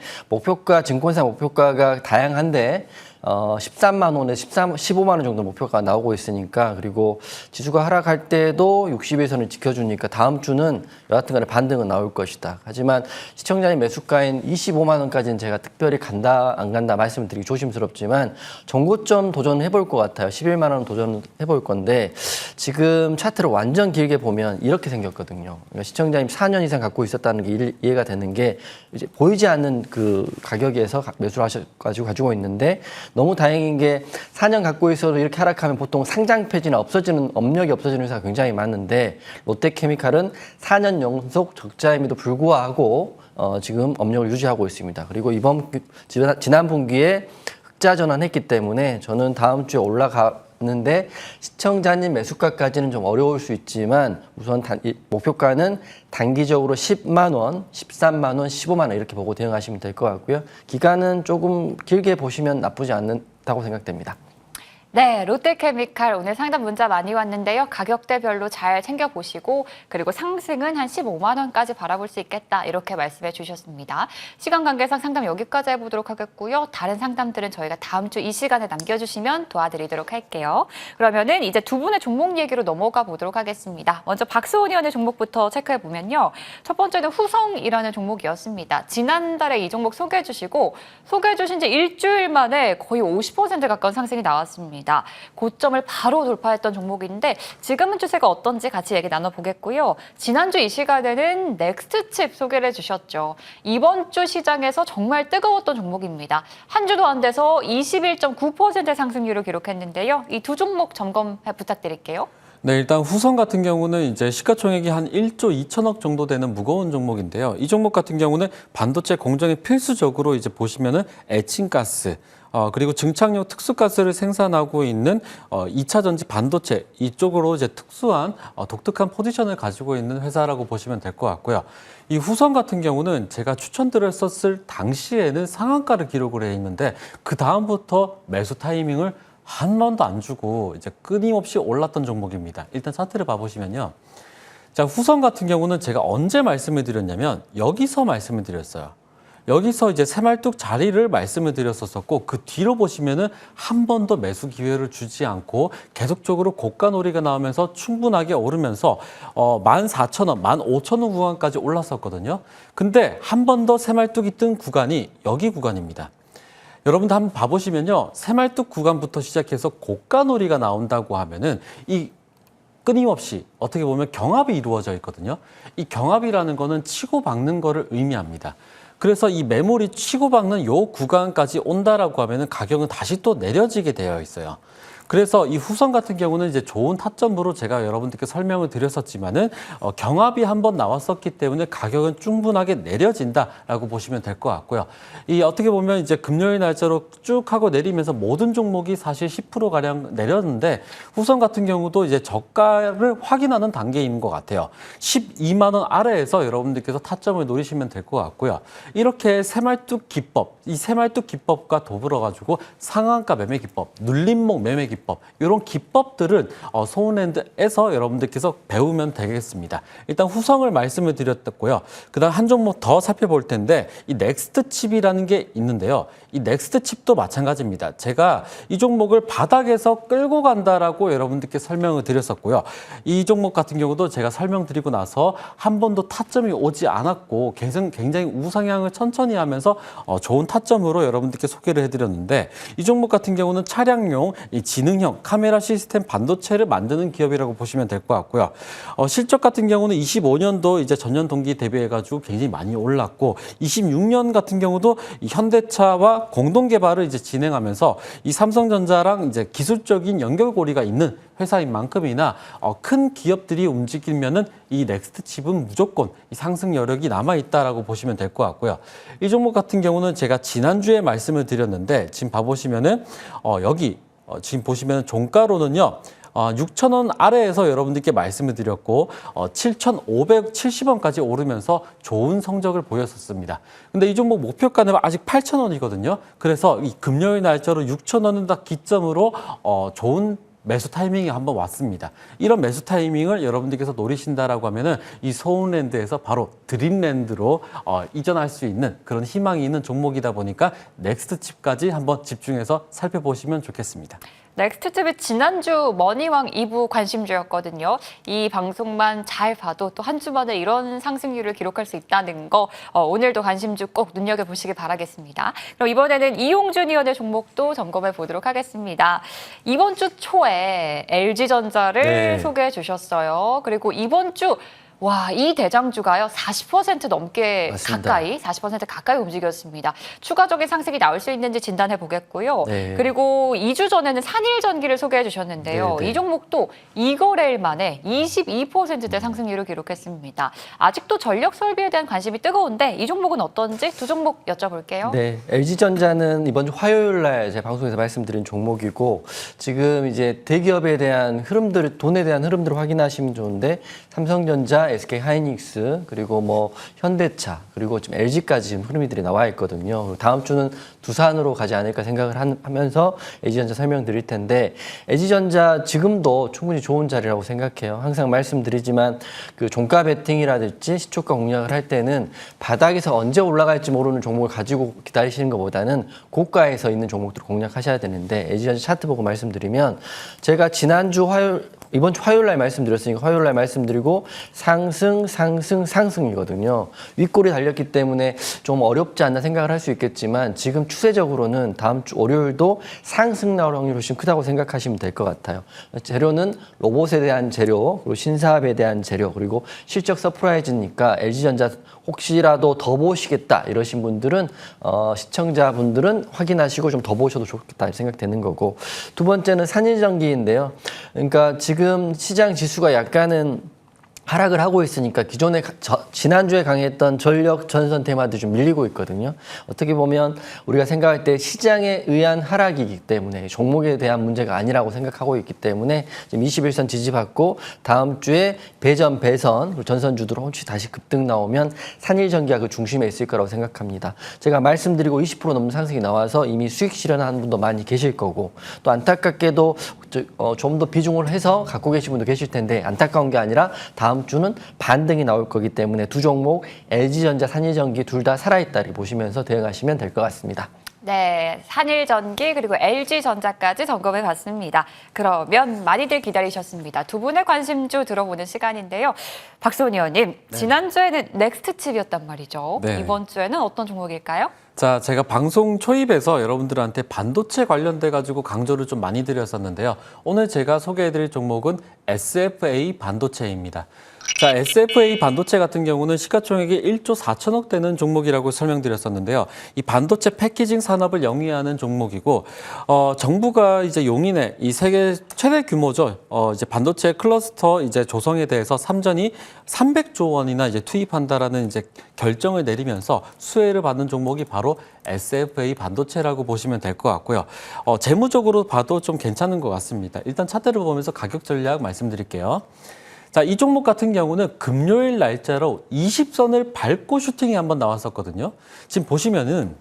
증권사 목표가가 다양한데 13만 원에서 15만 원 정도 목표가 나오고 있으니까 그리고 지수가 하락할 때도 60에서는 지켜주니까 다음 주는 여하튼간에 반등은 나올 것이다. 하지만 시청자님 매수가인 25만 원까지는 제가 특별히 간다 안 간다 말씀을 드리기 조심스럽지만 정고점 도전해볼 것 같아요. 11만 원 도전해볼 건데 지금 차트를 완전 길게 보면 이렇게 생겼거든요. 그러니까 시청자님 4년 이상 갖고 있었다는 게 이해가 되는 게 이제 보이지 않는 그 가격에서 매수를 하셔가지고 가지고 있는데 너무 다행인 게 4년 갖고 있어도 이렇게 하락하면 보통 상장 폐지나 없어지는 업력이 없어지는 회사가 굉장히 많은데 롯데케미칼은 4년 연속 적자임에도 불구하고 지금 업력을 유지하고 있습니다. 그리고 지난 분기에 흑자 전환했기 때문에 저는 다음 주에 올라가는데 시청자님 매수가까지는 좀 어려울 수 있지만 우선 목표가는 단기적으로 10만 원, 13만 원, 15만 원 이렇게 보고 대응하시면 될 것 같고요. 기간은 조금 길게 보시면 나쁘지 않다고 생각됩니다. 네, 롯데케미칼 오늘 상담 문자 많이 왔는데요. 가격대별로 잘 챙겨보시고 그리고 상승은 한 15만 원까지 바라볼 수 있겠다 이렇게 말씀해 주셨습니다. 시간 관계상 상담 여기까지 해보도록 하겠고요. 다른 상담들은 저희가 다음 주 이 시간에 남겨주시면 도와드리도록 할게요. 그러면은 이제 두 분의 종목 얘기로 넘어가 보도록 하겠습니다. 먼저 박수원 의원의 종목부터 체크해 보면요. 첫 번째는 후성이라는 종목이었습니다. 지난달에 이 종목 소개해 주시고 소개해 주신 지 일주일 만에 거의 50% 가까운 상승이 나왔습니다. 고점을 바로 돌파했던 종목인데 지금은 추세가 어떤지 같이 얘기 나눠보겠고요. 지난주 이 시간에는 넥스트칩 소개를 해주셨죠. 이번 주 시장에서 정말 뜨거웠던 종목입니다. 한 주도 안 돼서 21.9% 상승률을 기록했는데요. 이 두 종목 점검 부탁드릴게요. 네, 일단 후성 같은 경우는 이제 시가총액이 한 1조 2천억 정도 되는 무거운 종목인데요. 이 종목 같은 경우는 반도체 공정에 필수적으로 이제 보시면은 에칭가스, 그리고 증착용 특수가스를 생산하고 있는 2차 전지 반도체 이쪽으로 이제 특수한 독특한 포지션을 가지고 있는 회사라고 보시면 될 것 같고요. 이 후성 같은 경우는 제가 추천드렸었을 당시에는 상한가를 기록을 해 있는데 그 다음부터 매수 타이밍을 한 번도 안 주고 이제 끊임없이 올랐던 종목입니다. 일단 차트를 봐보시면요. 자, 후성 같은 경우는 제가 언제 말씀을 드렸냐면 여기서 말씀을 드렸어요. 여기서 이제 새말뚝 자리를 말씀을 드렸었고 그 뒤로 보시면은 한 번도 매수 기회를 주지 않고 계속적으로 고가놀이가 나오면서 충분하게 오르면서 14,000원, 15,000원 구간까지 올랐었거든요. 근데 한 번 더 새말뚝이 뜬 구간이 여기 구간입니다. 여러분들 한번 봐보시면요. 새말뚝 구간부터 시작해서 고가놀이가 나온다고 하면은 이 끊임없이 어떻게 보면 경합이 이루어져 있거든요. 이 경합이라는 거는 치고 박는 거를 의미합니다. 그래서 이 매물이 치고 박는 요 구간까지 온다라고 하면은 가격은 다시 또 내려지게 되어 있어요. 그래서 이 후성 같은 경우는 이제 좋은 타점으로 제가 여러분들께 설명을 드렸었지만은 경합이 한번 나왔었기 때문에 가격은 충분하게 내려진다라고 보시면 될 것 같고요. 이 어떻게 보면 이제 금요일 날짜로 쭉 하고 내리면서 모든 종목이 사실 10% 가량 내렸는데 후성 같은 경우도 이제 저가를 확인하는 단계인 것 같아요. 12만 원 아래에서 여러분들께서 타점을 노리시면 될 것 같고요. 이렇게 새말뚝 기법, 이 새말뚝 기법과 더불어 가지고 상한가 매매 기법, 눌림목 매매 기법 이런 기법들은 소운랜드에서 여러분들께서 배우면 되겠습니다. 일단 후성을 말씀을 드렸고요. 그다음 한 종목 더 살펴볼 텐데 이 넥스트 칩이라는 게 있는데요. 이 넥스트 칩도 마찬가지입니다. 제가 이 종목을 바닥에서 끌고 간다라고 여러분들께 설명을 드렸었고요. 이 종목 같은 경우도 제가 설명드리고 나서 한 번도 타점이 오지 않았고 굉장히 우상향을 천천히 하면서 좋은 타점으로 여러분들께 소개를 해드렸는데 이 종목 같은 경우는 차량용 이 지능형 카메라 시스템 반도체를 만드는 기업이라고 보시면 될 것 같고요. 실적 같은 경우는 25년도 이제 전년 동기 대비해가지고 굉장히 많이 올랐고 26년 같은 경우도 이 현대차와 공동 개발을 이제 진행하면서 이 삼성전자랑 이제 기술적인 연결고리가 있는 회사인 만큼이나 큰 기업들이 움직이면은 이 넥스트 칩은 무조건 이 상승 여력이 남아 있다라고 보시면 될 것 같고요. 이 종목 같은 경우는 제가 지난주에 말씀을 드렸는데 지금 봐보시면은 여기 지금 보시면 종가로는요. 6,000원 아래에서 여러분들께 말씀을 드렸고 7,570원까지 오르면서 좋은 성적을 보였었습니다. 근데 이 종목 목표가는 아직 8,000원이거든요. 그래서 이 금요일 날짜로 6,000원은 다 기점으로 좋은 매수 타이밍이 한번 왔습니다. 이런 매수 타이밍을 여러분들께서 노리신다라고 하면은 이 소운랜드에서 바로 드림랜드로 이전할 수 있는 그런 희망이 있는 종목이다 보니까 넥스트칩까지 한번 집중해서 살펴보시면 좋겠습니다. 넥스트칩이 지난주 머니왕 2부 관심주였거든요. 이 방송만 잘 봐도 또 한 주 만에 이런 상승률을 기록할 수 있다는 거 오늘도 관심주 꼭 눈여겨보시기 바라겠습니다. 그럼 이번에는 이용준 의원의 종목도 점검해 보도록 하겠습니다. 이번 주 초에 LG전자를 네. 소개해 주셨어요. 그리고 이번 주 이 대장주가요, 40% 넘게 맞습니다. 가까이, 40% 가까이 움직였습니다. 추가적인 상승이 나올 수 있는지 진단해 보겠고요. 네. 그리고 2주 전에는 산일전기를 소개해 주셨는데요. 네, 네. 이 종목도 2거래일 만에 22%대 상승률을 기록했습니다. 아직도 전력 설비에 대한 관심이 뜨거운데 이 종목은 어떤지 두 종목 여쭤볼게요. 네, LG전자는 이번 주 화요일 날 제 방송에서 말씀드린 종목이고 지금 이제 대기업에 대한 흐름들, 돈에 대한 흐름들을 확인하시면 좋은데 삼성전자, SK하이닉스 그리고 뭐 현대차 그리고 지금 LG까지 지금 흐름이들이 나와 있거든요. 그리고 다음 주는 두산으로 가지 않을까 생각을 하면서 LG전자 설명드릴 텐데 LG전자 지금도 충분히 좋은 자리라고 생각해요. 항상 말씀드리지만 그 종가 베팅이라든지 시초가 공략을 할 때는 바닥에서 언제 올라갈지 모르는 종목을 가지고 기다리시는 것보다는 고가에서 있는 종목들을 공략하셔야 되는데 LG전자 차트 보고 말씀드리면 제가 이번 주 화요일 날 말씀드렸으니까 화요일 날 말씀드리고 상승이거든요. 윗골이 달렸기 때문에 좀 어렵지 않나 생각을 할 수 있겠지만 지금 추세적으로는 다음 주 월요일도 상승 나올 확률이 훨씬 크다고 생각하시면 될 것 같아요. 재료는 로봇에 대한 재료, 그리고 신사업에 대한 재료, 그리고 실적 서프라이즈니까 LG전자 혹시라도 더 보시겠다 이러신 분들은 시청자분들은 확인하시고 좀 더 보셔도 좋겠다 생각되는 거고 두 번째는 산일전기인데요. 그러니까 지금 시장 지수가 약간은 하락을 하고 있으니까 기존에 지난주에 강했던 전력 전선 테마도 좀 밀리고 있거든요. 어떻게 보면 우리가 생각할 때 시장에 의한 하락이기 때문에 종목에 대한 문제가 아니라고 생각하고 있기 때문에 지금 21선 지지받고 다음 주에 배선 그리고 전선주들 혹시 다시 급등 나오면 산일전기가 그 중심에 있을 거라고 생각합니다. 제가 말씀드리고 20% 넘는 상승이 나와서 이미 수익 실현하는 분도 많이 계실 거고 또 안타깝게도 좀 더 비중을 해서 갖고 계신 분도 계실 텐데 안타까운 게 아니라 다음 주는 반등이 나올 거기 때문에 두 종목 LG전자, 산일전기 둘 다 살아있다 이렇게 보시면서 대응하시면 될 것 같습니다. 네, 산일전기 그리고 LG전자까지 점검해 봤습니다. 그러면 많이들 기다리셨습니다. 두 분의 관심주 들어보는 시간인데요. 박수훈 의원님, 지난주에는 넥스트칩이었단 말이죠. 네. 이번 주에는 어떤 종목일까요? 자, 제가 방송 초입에서 여러분들한테 반도체 관련돼 가지고 강조를 좀 많이 드렸었는데요. 오늘 제가 소개해드릴 종목은 SFA 반도체입니다. 자, SFA 반도체 같은 경우는 시가총액이 1조 4천억 되는 종목이라고 설명드렸었는데요. 이 반도체 패키징 산업을 영위하는 종목이고, 정부가 이제 용인에 이 세계 최대 규모죠. 이제 반도체 클러스터 이제 조성에 대해서 삼전이 300조 원이나 이제 투입한다라는 이제 결정을 내리면서 수혜를 받는 종목이 바로 SFA 반도체라고 보시면 될 것 같고요. 재무적으로 봐도 좀 괜찮은 것 같습니다. 일단 차트를 보면서 가격 전략 말씀드릴게요. 자, 이 종목 같은 경우는 금요일 날짜로 20선을 밟고 슈팅이 한번 나왔었거든요. 지금 보시면은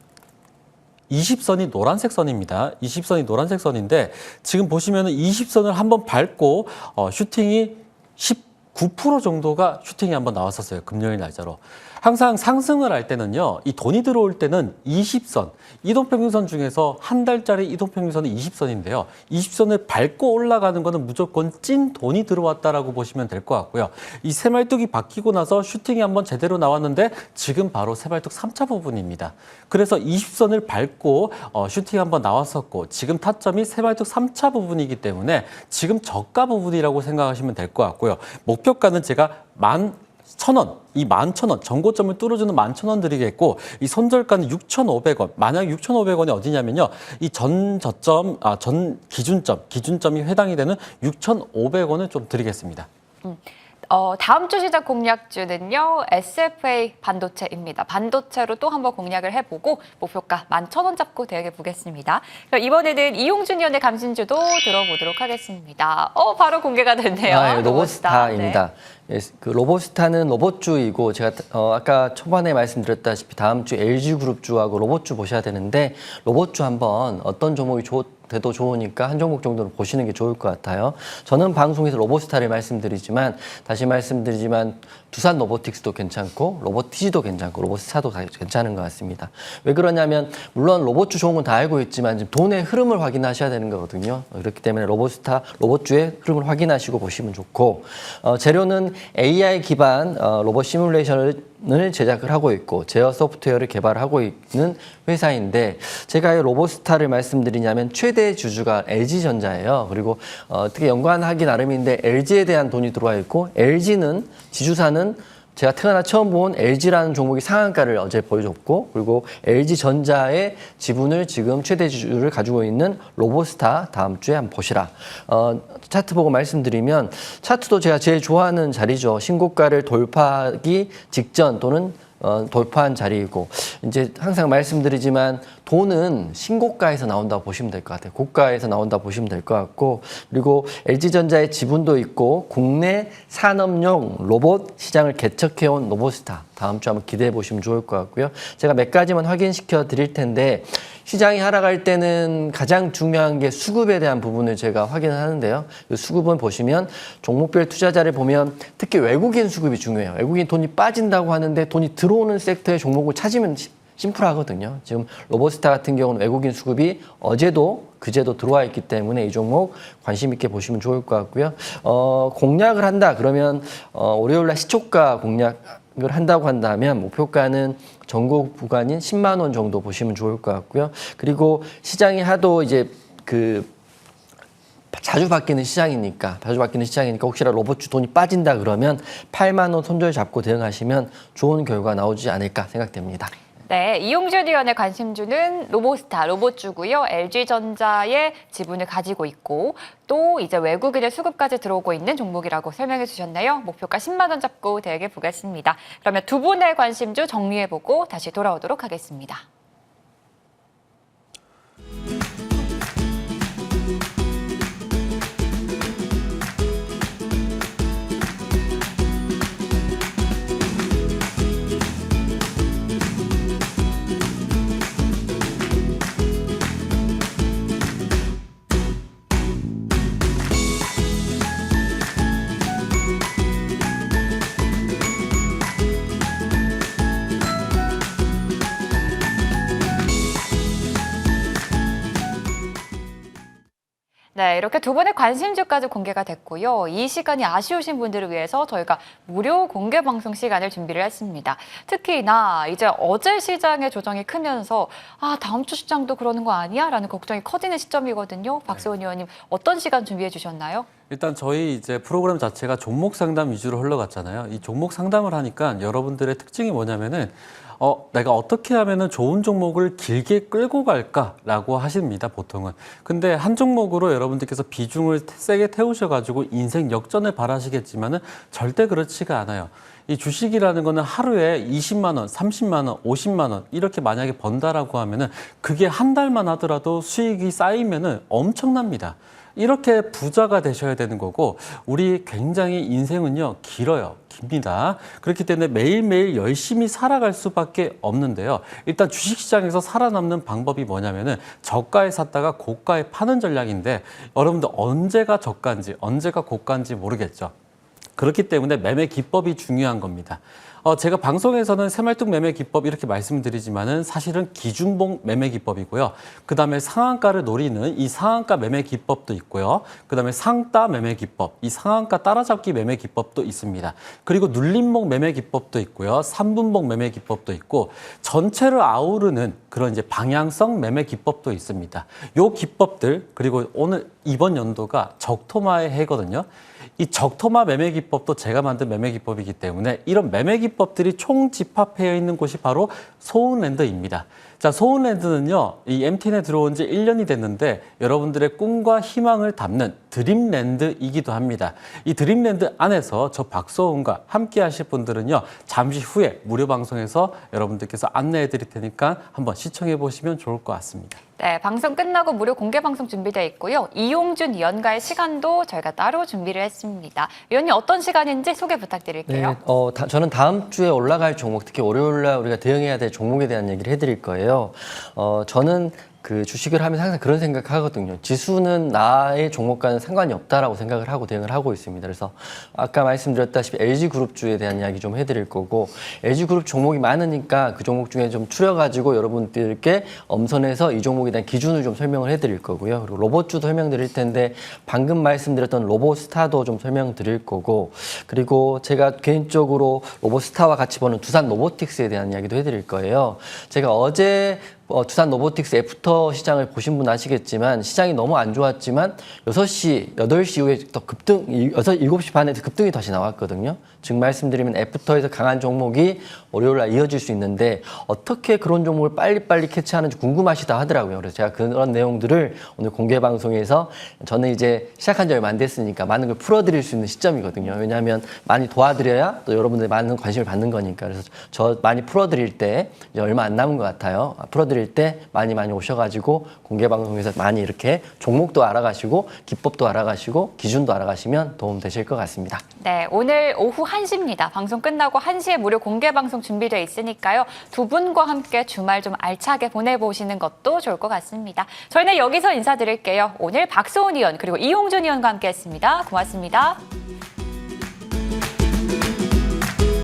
20선이 노란색 선입니다. 20선이 노란색 선인데 지금 보시면은 20선을 한번 밟고 슈팅이 19% 정도가 슈팅이 한번 나왔었어요. 금요일 날짜로. 항상 상승을 할 때는요, 이 돈이 들어올 때는 20선, 이동평균선 중에서 한 달짜리 이동평균선이 20선인데요. 20선을 밟고 올라가는 거는 무조건 찐 돈이 들어왔다라고 보시면 될 것 같고요. 이 새말뚝이 바뀌고 나서 슈팅이 한번 제대로 나왔는데 지금 바로 새말뚝 3차 부분입니다. 그래서 20선을 밟고 슈팅이 한번 나왔었고 지금 타점이 새말뚝 3차 부분이기 때문에 지금 저가 부분이라고 생각하시면 될 것 같고요. 목표가는 제가 11,000원, 이 11,000원, 전고점을 뚫어주는 11,000원 드리겠고, 이 손절가는 6,500원. 만약 6,500원이 어디냐면요. 이 전 기준점이 해당이 되는 6,500원을 좀 드리겠습니다. 다음 주 시작 공략주는요, SFA 반도체입니다. 반도체로 또 한번 공략을 해보고 목표가 11,000원 잡고 대응해 보겠습니다. 그럼 이번에는 이용준 의원의 감신주도 들어보도록 하겠습니다. 바로 공개가 됐네요. 로봇스타입니다. 네. 예, 그 로보스타는 로봇주이고 제가 아까 초반에 말씀드렸다시피 다음 주 LG그룹주하고 로봇주 보셔야 되는데 로봇주 한번 어떤 종목이 돼도 좋으니까 한 종목 정도는 보시는 게 좋을 것 같아요. 저는 방송에서 로보스타를 말씀드리지만 다시 말씀드리지만 두산 로보틱스도 괜찮고 로보티지도 괜찮고 로보스타도 괜찮은 것 같습니다. 왜 그러냐면 물론 로봇주 좋은 건 다 알고 있지만 지금 돈의 흐름을 확인하셔야 되는 거거든요. 그렇기 때문에 로보스타 로봇주의 흐름을 확인하시고 보시면 좋고 재료는 AI 기반 로봇 시뮬레이션을 제작을 하고 있고 제어 소프트웨어를 개발하고 있는 회사인데 제가 이 로보스타를 말씀드리냐면 최대 주주가 LG전자예요. 그리고 어떻게 연관하기 나름인데 LG에 대한 돈이 들어와 있고 LG는 지주사는 제가 태어나 처음 본 LG라는 종목이 상한가를 어제 보여줬고 그리고 LG전자의 지분을 지금 최대 주주를 가지고 있는 로보스타 다음 주에 한번 보시라. 차트 보고 말씀드리면 차트도 제가 제일 좋아하는 자리죠. 신고가를 돌파하기 직전 또는 돌파한 자리이고 이제 항상 말씀드리지만 돈은 신고가에서 나온다고 보시면 될 것 같아요. 고가에서 나온다고 보시면 될 것 같고 그리고 LG전자의 지분도 있고 국내 산업용 로봇 시장을 개척해온 로보스타 다음 주 한번 기대해 보시면 좋을 것 같고요. 제가 몇 가지만 확인시켜 드릴 텐데 시장이 하락할 때는 가장 중요한 게 수급에 대한 부분을 제가 확인을 하는데요. 그 수급은 보시면 종목별 투자자를 보면 특히 외국인 수급이 중요해요. 외국인 돈이 빠진다고 하는데 돈이 들어오는 섹터의 종목을 찾으면 심플하거든요. 지금 로보스타 같은 경우는 외국인 수급이 어제도 그제도 들어와 있기 때문에 이 종목 관심 있게 보시면 좋을 것 같고요. 공략을 한다 그러면 월요일날 시초가 공략을 한다고 한다면 목표가는 전국 구간인 10만 원 정도 보시면 좋을 것 같고요. 그리고 시장이 하도 이제 자주 바뀌는 시장이니까 혹시라도 로봇주 돈이 빠진다 그러면 8만 원 손절 잡고 대응하시면 좋은 결과 나오지 않을까 생각됩니다. 네, 이용준 의원의 관심주는 로보스타, 로봇주고요. LG전자의 지분을 가지고 있고 또 이제 외국인의 수급까지 들어오고 있는 종목이라고 설명해 주셨나요? 목표가 10만 원 잡고 대응해 보겠습니다. 그러면 두 분의 관심주 정리해보고 다시 돌아오도록 하겠습니다. 네, 이렇게 두 분의 관심주까지 공개가 됐고요. 이 시간이 아쉬우신 분들을 위해서 저희가 무료 공개 방송 시간을 준비를 했습니다. 특히나 이제 어제 시장의 조정이 크면서 다음 주 시장도 그러는 거 아니야? 라는 걱정이 커지는 시점이거든요. 박세훈 의원님, 어떤 시간 준비해 주셨나요? 일단 저희 이제 프로그램 자체가 종목 상담 위주로 흘러갔잖아요. 이 종목 상담을 하니까 여러분들의 특징이 뭐냐면은 내가 어떻게 하면은 좋은 종목을 길게 끌고 갈까라고 하십니다, 보통은. 근데 한 종목으로 여러분들께서 비중을 세게 태우셔가지고 인생 역전을 바라시겠지만은 절대 그렇지가 않아요. 이 주식이라는 거는 하루에 20만 원, 30만 원, 50만 원 이렇게 만약에 번다라고 하면은 그게 한 달만 하더라도 수익이 쌓이면은 엄청납니다. 이렇게 부자가 되셔야 되는 거고 우리 굉장히 인생은요 깁니다. 그렇기 때문에 매일매일 열심히 살아갈 수밖에 없는데요. 일단 주식시장에서 살아남는 방법이 뭐냐면은 저가에 샀다가 고가에 파는 전략인데 여러분들 언제가 저가인지 언제가 고가인지 모르겠죠. 그렇기 때문에 매매 기법이 중요한 겁니다. 제가 방송에서는 새말뚝 매매 기법 이렇게 말씀드리지만은 사실은 기준봉 매매 기법이고요. 그다음에 상한가를 노리는 이 상한가 매매 기법도 있고요. 그다음에 상따 매매 기법, 이 상한가 따라잡기 매매 기법도 있습니다. 그리고 눌림목 매매 기법도 있고요. 3분봉 매매 기법도 있고 전체를 아우르는 그런 이제 방향성 매매 기법도 있습니다. 요 기법들 그리고 이번 연도가 적토마의 해거든요. 이 적토마 매매 기법도 제가 만든 매매 기법이기 때문에 이런 매매 기법들이 총집합되어 있는 곳이 바로 소운랜드입니다. 자, 소운랜드는요, 이 MTN에 들어온 지 1년이 됐는데 여러분들의 꿈과 희망을 담는 드림랜드이기도 합니다. 이 드림랜드 안에서 저 박소은과 함께 하실 분들은요, 잠시 후에 무료 방송에서 여러분들께서 안내해 드릴 테니까 한번 시청해 보시면 좋을 것 같습니다. 네, 방송 끝나고 무료 공개 방송 준비되어 있고요. 이용준 위원과의 시간도 저희가 따로 준비를 했습니다. 위원님 어떤 시간인지 소개 부탁드릴게요. 저는 다음 주에 올라갈 종목, 특히 월요일 날 우리가 대응해야 될 종목에 대한 얘기를 해드릴 거예요. 저는 그 주식을 하면서 항상 그런 생각하거든요. 지수는 나의 종목과는 상관이 없다라고 생각을 하고 대응을 하고 있습니다. 그래서 아까 말씀드렸다시피 LG그룹주에 대한 이야기 좀 해드릴 거고, LG그룹 종목이 많으니까 그 종목 중에 좀 추려가지고 여러분들께 엄선해서 이 종목에 대한 기준을 좀 설명을 해드릴 거고요. 그리고 로봇주도 설명드릴 텐데 방금 말씀드렸던 로봇스타도 좀 설명드릴 거고, 그리고 제가 개인적으로 로봇스타와 같이 보는 두산 로보틱스에 대한 이야기도 해드릴 거예요. 제가 어제 두산 로보틱스 애프터 시장을 보신 분 아시겠지만 시장이 너무 안 좋았지만 6시, 8시 이후에 더 급등, 7시 반에 급등이 다시 나왔거든요. 즉 말씀드리면 애프터에서 강한 종목이 월요일 날 이어질 수 있는데 어떻게 그런 종목을 빨리빨리 캐치하는지 궁금하시다 하더라고요. 그래서 제가 그런 내용들을 오늘 공개 방송에서, 저는 이제 시작한 지 얼마 안 됐으니까 많은 걸 풀어드릴 수 있는 시점이거든요. 왜냐하면 많이 도와드려야 또 여러분들이 많은 관심을 받는 거니까. 그래서 저 많이 풀어드릴 때 이제 얼마 안 남은 것 같아요. 풀어드릴 때 많이 오셔가지고 공개 방송에서 많이 이렇게 종목도 알아가시고 기법도 알아가시고 기준도 알아가시면 도움 되실 것 같습니다. 네, 오늘 오후 1시입니다. 방송 끝나고 1시에 무료 공개 방송 준비되어 있으니까요. 두 분과 함께 주말 좀 알차게 보내보시는 것도 좋을 것 같습니다. 저희는 여기서 인사드릴게요. 오늘 박소은 의원 그리고 이용준 의원과 함께했습니다. 고맙습니다.